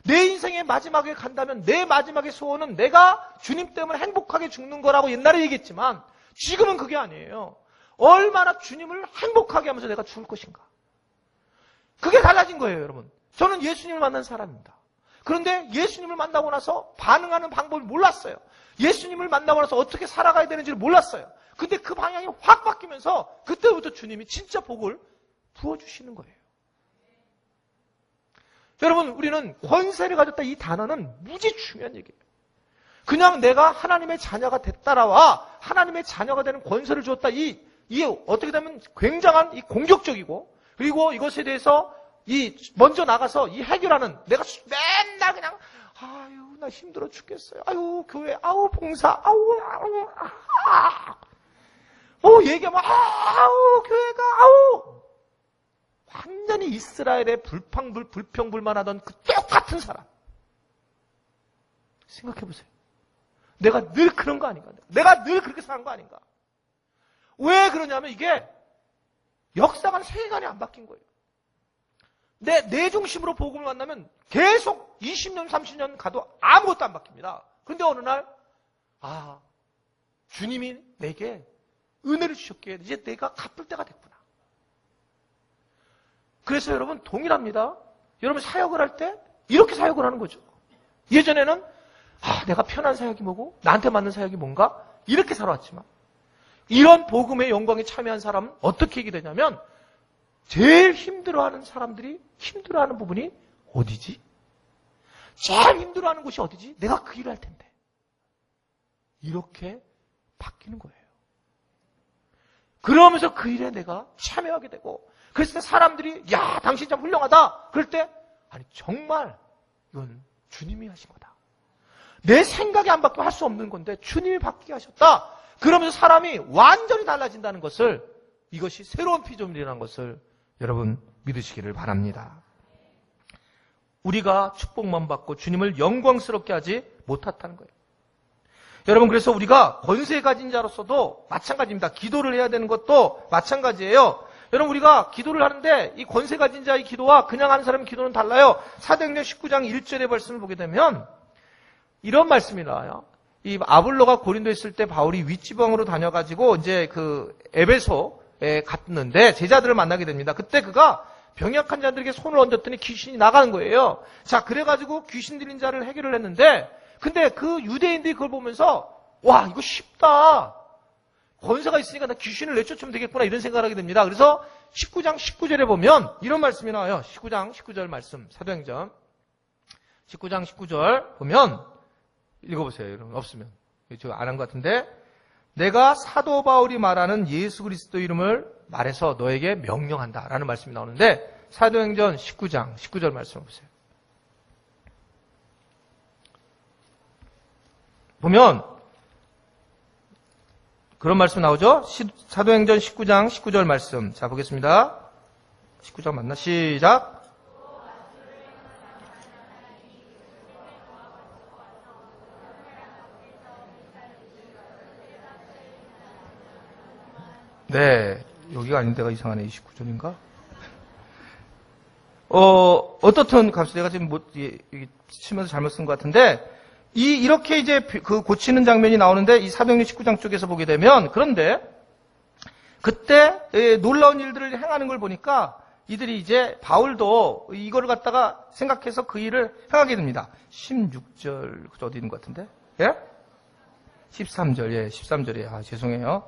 내 인생의 마지막에 간다면 내 마지막의 소원은 내가 주님 때문에 행복하게 죽는 거라고 옛날에 얘기했지만 지금은 그게 아니에요. 얼마나 주님을 행복하게 하면서 내가 죽을 것인가? 그게 달라진 거예요, 여러분. 저는 예수님을 만난 사람입니다. 그런데 예수님을 만나고 나서 반응하는 방법을 몰랐어요. 예수님을 만나고 나서 어떻게 살아가야 되는지를 몰랐어요. 근데 그 방향이 확 바뀌면서 그때부터 주님이 진짜 복을 부어주시는 거예요. 여러분, 우리는 권세를 가졌다, 이 단어는 무지 중요한 얘기예요. 그냥 내가 하나님의 자녀가 됐다라와 하나님의 자녀가 되는 권세를 주었다, 이게 어떻게 되면 굉장한 이 공격적이고, 그리고 이것에 대해서 먼저 나가서 이 해결하는, 내가 맨날 그냥 아유 나 힘들어 죽겠어요, 아유 교회, 아우 봉사, 얘기하면 아우 교회가, 아우, 완전히 이스라엘의 불평불만하던 그 똑같은 사람. 생각해보세요. 내가 늘 그런 거 아닌가? 내가 늘 그렇게 사는 거 아닌가? 왜 그러냐면 이게 역사관 세계관이 안 바뀐 거예요. 내 중심으로 복음을 만나면 계속 20년, 30년 가도 아무것도 안 바뀝니다. 그런데 어느 날, 주님이 내게 은혜를 주셨기에 이제 내가 갚을 때가 됐구나. 그래서 여러분, 동일합니다. 여러분 사역을 할 때 이렇게 사역을 하는 거죠. 예전에는 내가 편한 사역이 뭐고? 나한테 맞는 사역이 뭔가? 이렇게 살아왔지만 이런 복음의 영광에 참여한 사람은 어떻게 얘기 되냐면 제일 힘들어하는 사람들이 힘들어하는 부분이 어디지? 제일 힘들어하는 곳이 어디지? 내가 그 일을 할 텐데. 이렇게 바뀌는 거예요. 그러면서 그 일에 내가 참여하게 되고 그랬을 때 사람들이 야 당신 참 훌륭하다. 그럴 때 아니 정말 이건 주님이 하신 거다. 내 생각이 안 바뀌면 할 수 없는 건데 주님이 바뀌게 하셨다. 그러면서 사람이 완전히 달라진다는 것을 이것이 새로운 피조물이라는 것을 여러분 믿으시기를 바랍니다. 우리가 축복만 받고 주님을 영광스럽게 하지 못했다는 거예요. 여러분 그래서 우리가 권세 가진 자로서도 마찬가지입니다. 기도를 해야 되는 것도 마찬가지예요. 여러분 우리가 기도를 하는데 이 권세 가진 자의 기도와 그냥 하는 사람의 기도는 달라요. 사도행전 19장 1절의 말씀을 보게 되면 이런 말씀이 나와요. 이 아볼로가 고린도에 있을 때 바울이 윗지방으로 다녀가지고 이제 그 에베소에 갔는데 제자들을 만나게 됩니다. 그때 그가 병약한 자들에게 손을 얹었더니 귀신이 나가는 거예요. 자, 그래가지고 귀신 들린 자를 해결을 했는데 근데 그 유대인들이 그걸 보면서 와 이거 쉽다. 권세가 있으니까 나 귀신을 내쫓으면 되겠구나 이런 생각을 하게 됩니다. 그래서 19장 19절에 보면 이런 말씀이 나와요. 19장 19절 말씀 사도행전 19장 19절 보면 읽어보세요. 여러분 없으면 저 안 한 것 같은데 내가 사도 바울이 말하는 예수 그리스도 이름을 말해서 너에게 명령한다 라는 말씀이 나오는데 사도행전 19장 19절 말씀을 보세요. 보면 그런 말씀 나오죠? 사도행전 19장 19절 말씀. 자, 보겠습니다. 19장 맞나? 시작. 네, 여기가 아닌 데가 이상하네. 29절인가? 어떻든 값이 내가 지금 치면서 잘못 쓴 것 같은데 이렇게 이제 그 고치는 장면이 나오는데 이 사도행전 19장 쪽에서 보게 되면 그런데 그때 놀라운 일들을 행하는 걸 보니까 이들이 이제 바울도 이거를 갖다가 생각해서 그 일을 행하게 됩니다. 16절 어디 있는 것 같은데? 예? 13절 예, 13절이에요. 아, 죄송해요.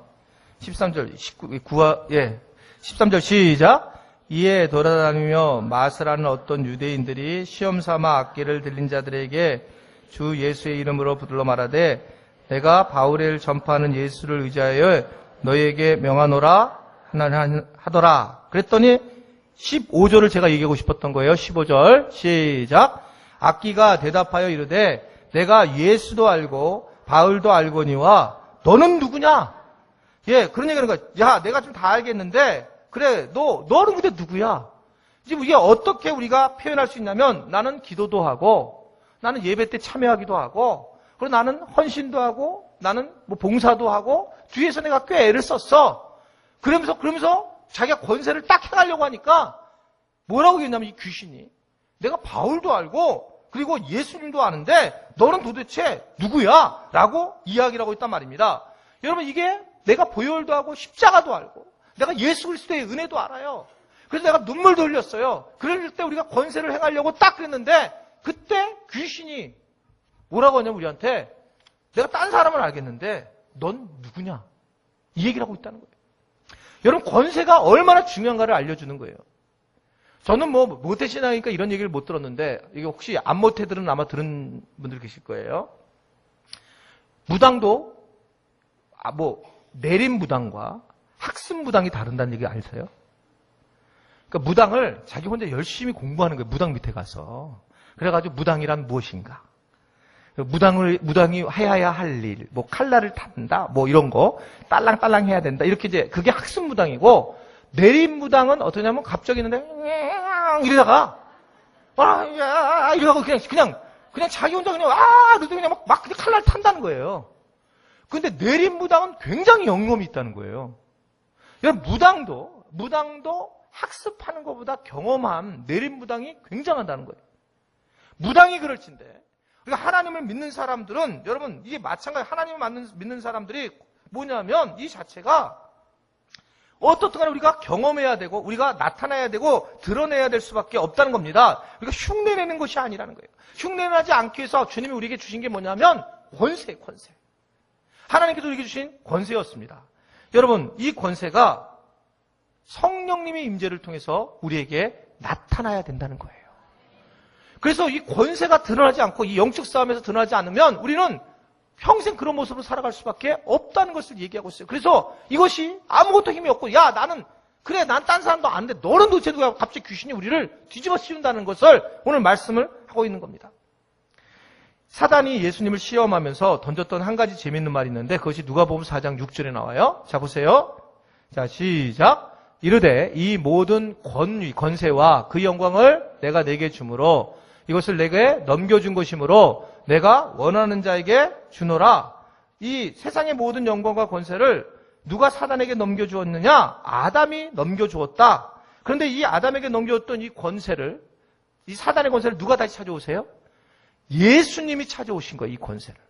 13절 13절 시작. 이에 돌아다니며 마스라는 어떤 유대인들이 시험 삼아 악기를 들린 자들에게 주 예수의 이름으로 붙들러 말하되 내가 바울의 일 전파하는 예수를 의지하여 너희에게 명하노라 하더라. 그랬더니 15절을 제가 얘기하고 싶었던 거예요. 15절 시작. 악기가 대답하여 이르되 내가 예수도 알고 바울도 알거니와 너는 누구냐? 예, 그런 얘기하는 거야. 야, 내가 좀 다 알겠는데 그래, 너는 근데 누구야? 지금 이게 어떻게 우리가 표현할 수 있냐면 나는 기도도 하고 나는 예배 때 참여하기도 하고 그리고 나는 헌신도 하고 나는 뭐 봉사도 하고 뒤에서 내가 꽤 애를 썼어. 그러면서 자기가 권세를 딱 행하려고 하니까 뭐라고 얘기했냐면 이 귀신이 내가 바울도 알고 그리고 예수님도 아는데 너는 도대체 누구야? 라고 이야기를 하고 있단 말입니다. 여러분 이게 내가 보혈도 하고 십자가도 알고 내가 예수 그리스도의 은혜도 알아요. 그래서 내가 눈물도 흘렸어요. 그럴 때 우리가 권세를 행하려고 딱 그랬는데 그때 귀신이 뭐라고 하냐면 우리한테 내가 딴 사람은 알겠는데 넌 누구냐? 이 얘기를 하고 있다는 거예요. 여러분 권세가 얼마나 중요한가를 알려주는 거예요. 저는 뭐 모태신앙이니까 이런 얘기를 못 들었는데 이게 혹시 안 모태들은 아마 들은 분들 계실 거예요. 무당도 내림 무당과 학습 무당이 다른다는 얘기 아세요? 그러니까 무당을 자기 혼자 열심히 공부하는 거예요. 무당 밑에 가서. 그래가지고 무당이란 무엇인가? 무당이 해야 할 일, 뭐 칼날을 탄다, 뭐 이런 거, 딸랑딸랑 해야 된다. 이렇게 이제 그게 학습 무당이고 내림 무당은 어떠냐면 갑자기 있는데 이러다가 이러다가 그냥 자기 혼자 그냥 그냥 막 칼날 탄다는 거예요. 근데 내림 무당은 굉장히 영감이 있다는 거예요. 여러분 무당도 학습하는 것보다 경험한 내림 무당이 굉장하다는 거예요. 무당이 그럴진데 그러니까 하나님을 믿는 사람들은 여러분 이게 마찬가지 하나님을 믿는 사람들이 뭐냐면 이 자체가 어떻든 간에 우리가 경험해야 되고 우리가 나타나야 되고 드러내야 될 수밖에 없다는 겁니다. 우리가 흉내내는 것이 아니라는 거예요. 흉내내지 않기 위해서 주님이 우리에게 주신 게 뭐냐면 권세. 하나님께서 우리에게 주신 권세였습니다. 여러분, 이 권세가 성령님의 임재를 통해서 우리에게 나타나야 된다는 거예요. 그래서 이 권세가 드러나지 않고 이 영적 싸움에서 드러나지 않으면 우리는 평생 그런 모습으로 살아갈 수밖에 없다는 것을 얘기하고 있어요. 그래서 이것이 아무것도 힘이 없고, 야, 나는, 그래, 난 딴 사람도 안 돼. 너는 도대체 누가 갑자기 귀신이 우리를 뒤집어 씌운다는 것을 오늘 말씀을 하고 있는 겁니다. 사단이 예수님을 시험하면서 던졌던 한 가지 재밌는 말이 있는데 그것이 누가복음 4장 6절에 나와요. 자, 보세요. 자, 시작. 이르되 이 모든 권세와 그 영광을 내가 내게 주므로 이것을 내게 넘겨준 것이므로 내가 원하는 자에게 주노라. 이 세상의 모든 영광과 권세를 누가 사단에게 넘겨주었느냐? 아담이 넘겨주었다. 그런데 이 아담에게 넘겨줬던 이 권세를, 이 사단의 권세를 누가 다시 찾아오세요? 예수님이 찾아오신 거예요, 이 권세를.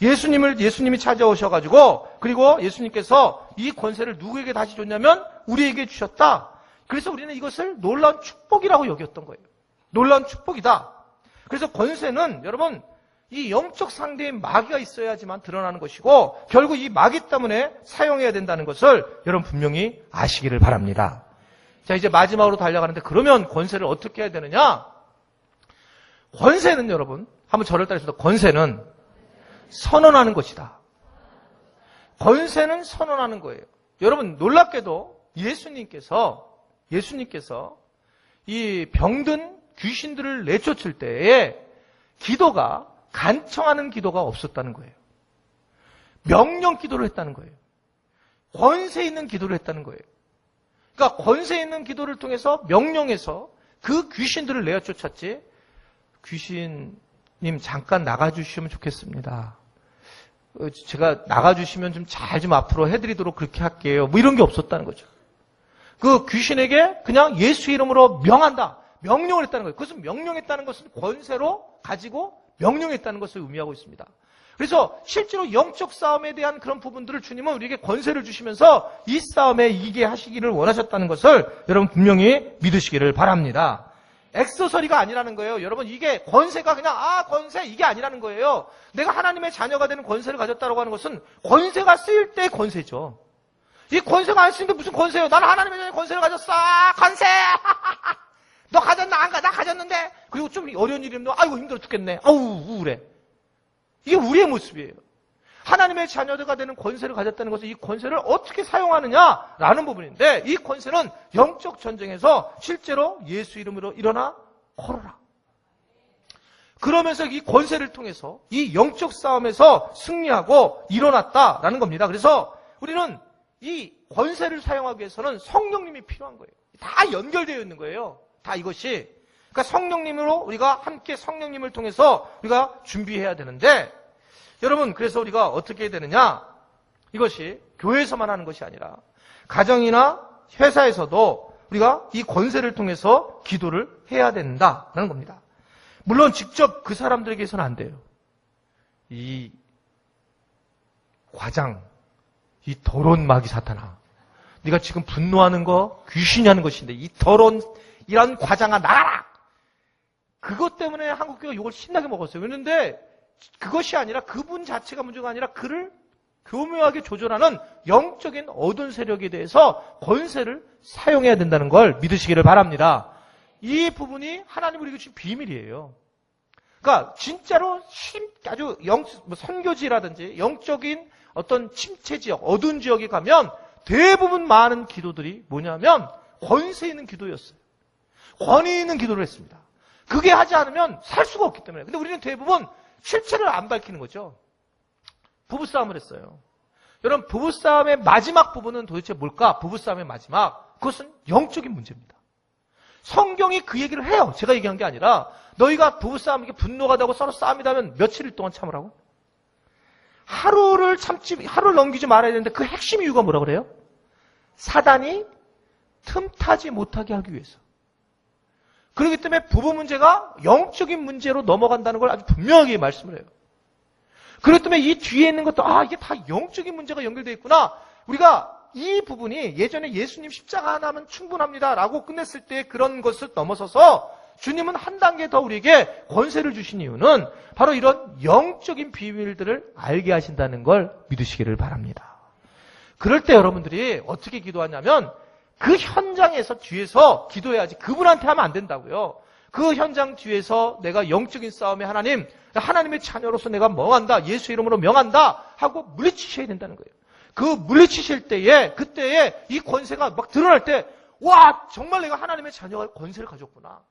예수님이 찾아오셔가지고, 그리고 예수님께서 이 권세를 누구에게 다시 줬냐면 우리에게 주셨다. 그래서 우리는 이것을 놀라운 축복이라고 여겼던 거예요. 놀라운 축복이다. 그래서 권세는 여러분, 이 영적 상대인 마귀가 있어야지만 드러나는 것이고 결국 이 마귀 때문에 사용해야 된다는 것을 여러분 분명히 아시기를 바랍니다. 자, 이제 마지막으로 달려가는데 그러면 권세를 어떻게 해야 되느냐? 권세는 여러분, 한번 저를 따르셔서 권세는 선언하는 것이다. 권세는 선언하는 거예요. 여러분 놀랍게도 예수님께서 이 병든 귀신들을 내쫓을 때에 기도가 간청하는 기도가 없었다는 거예요. 명령 기도를 했다는 거예요. 권세 있는 기도를 했다는 거예요. 그러니까 권세 있는 기도를 통해서 명령해서 그 귀신들을 내쫓았지, 귀신님 잠깐 나가주시면 좋겠습니다. 제가 나가주시면 좀 잘 좀 앞으로 해드리도록 그렇게 할게요. 뭐 이런 게 없었다는 거죠. 그 귀신에게 그냥 예수 이름으로 명한다. 명령을 했다는 거예요. 그것은 명령했다는 것은 권세로 가지고 명령했다는 것을 의미하고 있습니다. 그래서 실제로 영적 싸움에 대한 그런 부분들을 주님은 우리에게 권세를 주시면서 이 싸움에 이기게 하시기를 원하셨다는 것을 여러분 분명히 믿으시기를 바랍니다. 엑소서리가 아니라는 거예요. 여러분 이게 권세가 그냥 권세 이게 아니라는 거예요. 내가 하나님의 자녀가 되는 권세를 가졌다고 하는 것은 권세가 쓰일 때의 권세죠. 이 권세가 안 쓰는데 무슨 권세예요? 나는 하나님의 자녀의 권세를 가졌어. 권세! 너 가졌나? 안 가? 나 가졌는데? 그리고 좀 어려운 일이면 아이고 힘들어 죽겠네. 아우 우울해. 이게 우리의 모습이에요. 하나님의 자녀가 되는 권세를 가졌다는 것은 이 권세를 어떻게 사용하느냐라는 부분인데 이 권세는 영적 전쟁에서 실제로 예수 이름으로 일어나 걸어라. 그러면서 이 권세를 통해서 이 영적 싸움에서 승리하고 일어났다라는 겁니다. 그래서 우리는 이 권세를 사용하기 위해서는 성령님이 필요한 거예요. 다 연결되어 있는 거예요. 다 이것이. 그러니까 성령님으로 우리가 함께 성령님을 통해서 우리가 준비해야 되는데 여러분 그래서 우리가 어떻게 해야 되느냐? 이것이 교회에서만 하는 것이 아니라 가정이나 회사에서도 우리가 이 권세를 통해서 기도를 해야 된다라는 겁니다. 물론 직접 그 사람들에게서는 안 돼요. 이 과장, 이 더러운 마귀 사탄아, 네가 지금 분노하는 거 귀신이 하는 것인데 이 더러운 이런 과장아 나가라! 그것 때문에 한국교회가 이걸 신나게 먹었어요. 그런데 그것이 아니라 그분 자체가 문제가 아니라 그를 교묘하게 조절하는 영적인 어두운 세력에 대해서 권세를 사용해야 된다는 걸 믿으시기를 바랍니다. 이 부분이 하나님 우리에게 주신 비밀이에요. 그러니까 진짜로 아주 선교지라든지 영적인 어떤 침체 지역, 어두운 지역에 가면 대부분 많은 기도들이 뭐냐면 권세 있는 기도였어요. 권위 있는 기도를 했습니다. 그게 하지 않으면 살 수가 없기 때문에. 근데 우리는 대부분 실체를 안 밝히는 거죠. 부부싸움을 했어요. 여러분 부부싸움의 마지막 부분은 도대체 뭘까? 부부싸움의 마지막, 그것은 영적인 문제입니다. 성경이 그 얘기를 해요. 제가 얘기한 게 아니라 너희가 부부싸움 이렇게 분노가 되고 서로 싸움이 나면 며칠 동안 참으라고? 하루를 넘기지 말아야 되는데 그 핵심 이유가 뭐라 그래요? 사단이 틈타지 못하게 하기 위해서. 그렇기 때문에 부부 문제가 영적인 문제로 넘어간다는 걸 아주 분명하게 말씀을 해요. 그렇기 때문에 이 뒤에 있는 것도 이게 다 영적인 문제가 연결되어 있구나. 우리가 이 부분이 예전에 예수님 십자가 하나면 충분합니다 라고 끝냈을 때 그런 것을 넘어서서 주님은 한 단계 더 우리에게 권세를 주신 이유는 바로 이런 영적인 비밀들을 알게 하신다는 걸 믿으시기를 바랍니다. 그럴 때 여러분들이 어떻게 기도하냐면 그 현장에서 뒤에서 기도해야지 그분한테 하면 안 된다고요. 그 현장 뒤에서 내가 영적인 싸움에 하나님의 자녀로서 내가 명한다, 예수 이름으로 명한다 하고 물리치셔야 된다는 거예요. 그 물리치실 때에 그때에 이 권세가 막 드러날 때 와 정말 내가 하나님의 자녀가 권세를 가졌구나.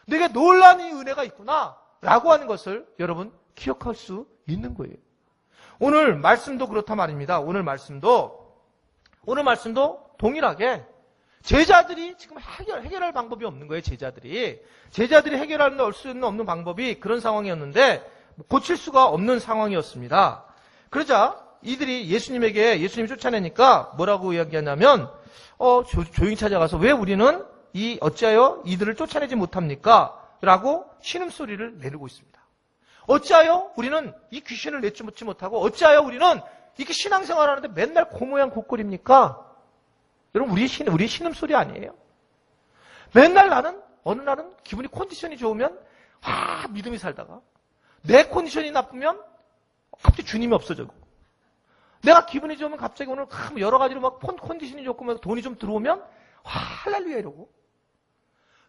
내게 놀라운 이 은혜가 있구나 라고 하는 것을 여러분 기억할 수 있는 거예요. 오늘 말씀도 그렇단 말입니다. 오늘 말씀도 동일하게 제자들이 지금 해결할 방법이 없는 거예요. 제자들이 해결할 수 없는 방법이 그런 상황이었는데 고칠 수가 없는 상황이었습니다. 그러자 이들이 예수님이 쫓아내니까 뭐라고 이야기하냐면 조용히 찾아가서 왜 우리는 어찌하여 이들을 쫓아내지 못합니까? 라고 신음소리를 내리고 있습니다. 어찌하여 우리는 이 귀신을 내쫓지 못하고 어찌하여 우리는 이렇게 신앙생활 하는데 맨날 고모양 곶골입니까? 여러분 우리의 신음소리 아니에요? 맨날 어느 날은 기분이 컨디션이 좋으면 믿음이 살다가 내 컨디션이 나쁘면 갑자기 주님이 없어지고 내가 기분이 좋으면 갑자기 오늘 여러 가지로 막 컨디션이 좋고 막 돈이 좀 들어오면 할렐루야 이러고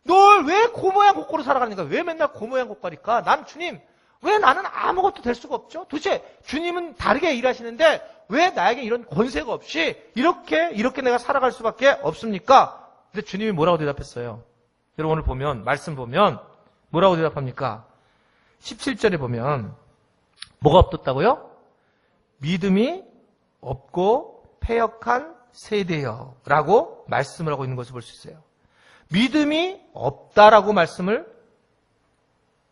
널 왜 고모양 곶골로 살아가니까 왜 맨날 고모양 곶골일까? 난 주님 왜 나는 아무것도 될 수가 없죠? 도대체 주님은 다르게 일하시는데 왜 나에게 이런 권세가 없이 이렇게 내가 살아갈 수밖에 없습니까? 근데 주님이 뭐라고 대답했어요? 여러분 오늘 말씀 보면 뭐라고 대답합니까? 17절에 보면 뭐가 없었다고요? 믿음이 없고 패역한 세대여 라고 말씀을 하고 있는 것을 볼 수 있어요. 믿음이 없다라고 말씀을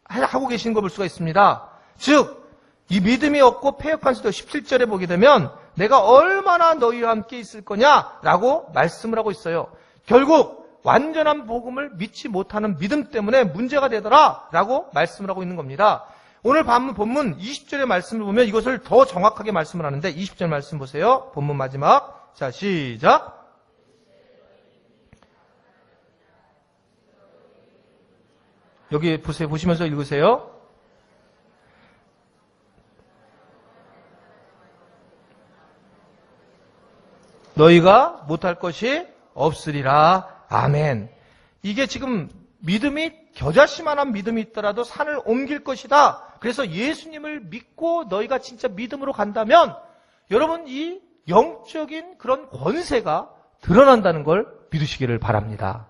하고 계시는 걸 볼 수가 있습니다. 즉, 이 믿음이 없고 패역한 세대 17절에 보게 되면 내가 얼마나 너희와 함께 있을 거냐라고 말씀을 하고 있어요. 결국 완전한 복음을 믿지 못하는 믿음 때문에 문제가 되더라라고 말씀을 하고 있는 겁니다. 오늘 본문 20절의 말씀을 보면 이것을 더 정확하게 말씀을 하는데 20절 말씀 보세요. 본문 마지막. 자, 시작. 여기 보세요. 보시면서 읽으세요. 너희가 못할 것이 없으리라. 아멘. 이게 지금 믿음이 겨자씨만한 믿음이 있더라도 산을 옮길 것이다. 그래서 예수님을 믿고 너희가 진짜 믿음으로 간다면 여러분 이 영적인 그런 권세가 드러난다는 걸 믿으시기를 바랍니다.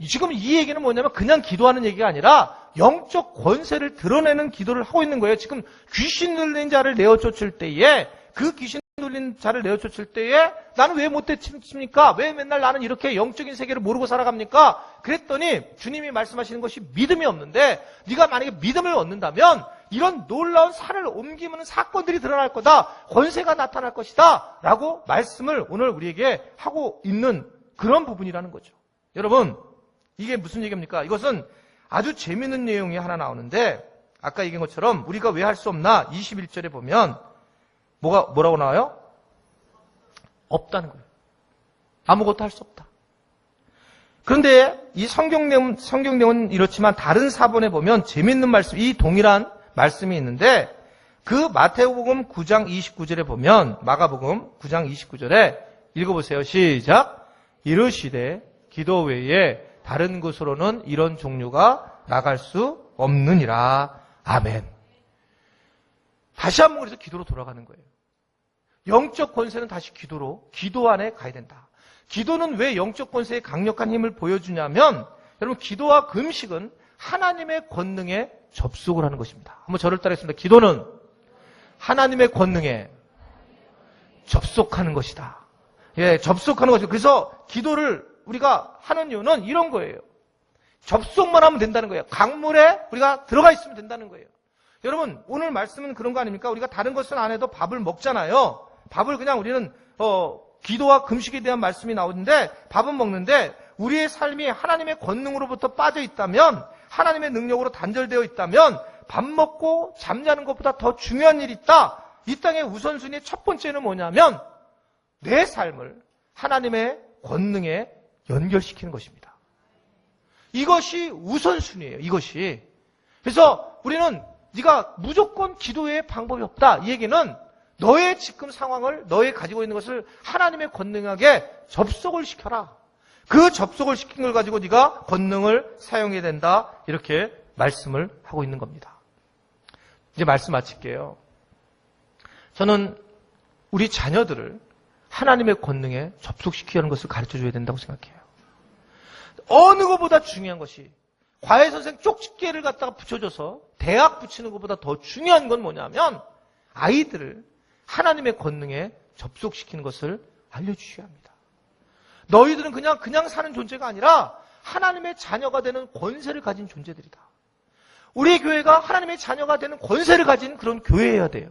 지금 이 얘기는 뭐냐면 그냥 기도하는 얘기가 아니라 영적 권세를 드러내는 기도를 하고 있는 거예요. 지금 귀신 들린 자를 내어 쫓을 때에 그 귀신 들린 자를 내어 쫓을 때에 나는 왜 못 되십니까? 왜 맨날 나는 이렇게 영적인 세계를 모르고 살아갑니까? 그랬더니 주님이 말씀하시는 것이 믿음이 없는데 네가 만약에 믿음을 얻는다면 이런 놀라운 산을 옮기는 사건들이 드러날 거다. 권세가 나타날 것이다. 라고 말씀을 오늘 우리에게 하고 있는 그런 부분이라는 거죠. 여러분 이게 무슨 얘기입니까? 이것은 아주 재미있는 내용이 하나 나오는데 아까 얘기한 것처럼 우리가 왜 할 수 없나 21절에 보면 뭐라고 나와요? 없다는 거예요. 아무것도 할 수 없다. 그런데 이 성경 내용은 이렇지만 다른 사본에 보면 재미있는 말씀, 이 동일한 말씀이 있는데 그 마태복음 9장 29절에 보면 마가복음 9장 29절에 읽어보세요. 시작. 이르시되 기도 외에 다른 곳으로는 이런 종류가 나갈 수 없느니라. 아멘. 다시 한번 그래서 기도로 돌아가는 거예요. 영적 권세는 다시 기도 안에 가야 된다. 기도는 왜 영적 권세의 강력한 힘을 보여주냐면 여러분 기도와 금식은 하나님의 권능에 접속을 하는 것입니다. 한번 저를 따라했습니다. 기도는 하나님의 권능에 접속하는 것이다. 예, 접속하는 것이죠. 그래서 기도를 우리가 하는 이유는 이런 거예요. 접속만 하면 된다는 거예요. 강물에 우리가 들어가 있으면 된다는 거예요. 여러분 오늘 말씀은 그런 거 아닙니까? 우리가 다른 것은 안 해도 밥을 먹잖아요. 밥을 그냥 우리는 기도와 금식에 대한 말씀이 나오는데 밥은 먹는데 우리의 삶이 하나님의 권능으로부터 빠져 있다면 하나님의 능력으로 단절되어 있다면 밥 먹고 잠자는 것보다 더 중요한 일이 있다. 이 땅의 우선순위의 첫 번째는 뭐냐면 내 삶을 하나님의 권능에 연결시키는 것입니다. 이것이 우선순위예요. 이것이. 그래서 우리는 네가 무조건 기도의 방법이 없다. 이 얘기는 너의 지금 상황을, 너의 가지고 있는 것을 하나님의 권능하게 접속을 시켜라. 그 접속을 시킨 걸 가지고 네가 권능을 사용해야 된다. 이렇게 말씀을 하고 있는 겁니다. 이제 말씀 마칠게요. 저는 우리 자녀들을 하나님의 권능에 접속시키는 것을 가르쳐줘야 된다고 생각해요. 어느 것보다 중요한 것이 과외 선생 쪽집게를 갖다가 붙여줘서 대학 붙이는 것보다 더 중요한 건 뭐냐면 아이들을 하나님의 권능에 접속시키는 것을 알려주셔야 합니다. 너희들은 그냥 사는 존재가 아니라 하나님의 자녀가 되는 권세를 가진 존재들이다. 우리 교회가 하나님의 자녀가 되는 권세를 가진 그런 교회여야 돼요.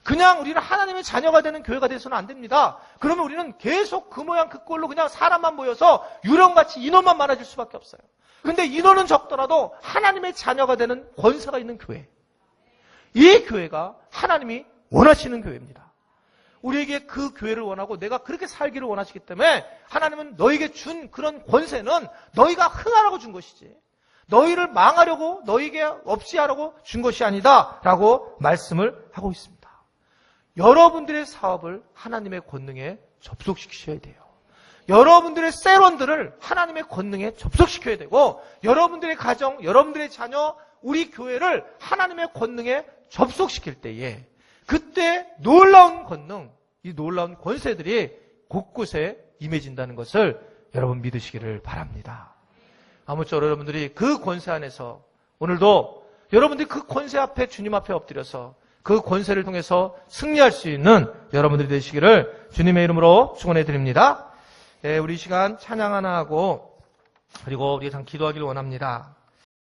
그냥 우리는 하나님의 자녀가 되는 교회가 돼서는 안 됩니다. 그러면 우리는 계속 그 모양 그 꼴로 그냥 사람만 모여서 유령같이 인원만 많아질 수밖에 없어요. 근데 인원은 적더라도 하나님의 자녀가 되는 권세가 있는 교회. 이 교회가 하나님이 원하시는 교회입니다. 우리에게 그 교회를 원하고 내가 그렇게 살기를 원하시기 때문에 하나님은 너에게 준 그런 권세는 너희가 흥하라고 준 것이지 너희를 망하려고 너희에게 없이 하라고 준 것이 아니다 라고 말씀을 하고 있습니다. 여러분들의 사업을 하나님의 권능에 접속시키셔야 돼요. 여러분들의 세론들을 하나님의 권능에 접속시켜야 되고 여러분들의 가정, 여러분들의 자녀, 우리 교회를 하나님의 권능에 접속시킬 때에 그때 놀라운 권능, 이 놀라운 권세들이 곳곳에 임해진다는 것을 여러분 믿으시기를 바랍니다. 아무쪼록 여러분들이 그 권세 안에서 오늘도 여러분들이 그 권세 앞에 주님 앞에 엎드려서 그 권세를 통해서 승리할 수 있는 여러분들이 되시기를 주님의 이름으로 축원해 드립니다. 우리 이 시간 찬양 하나 하고 그리고 우리가 참 기도하기를 원합니다.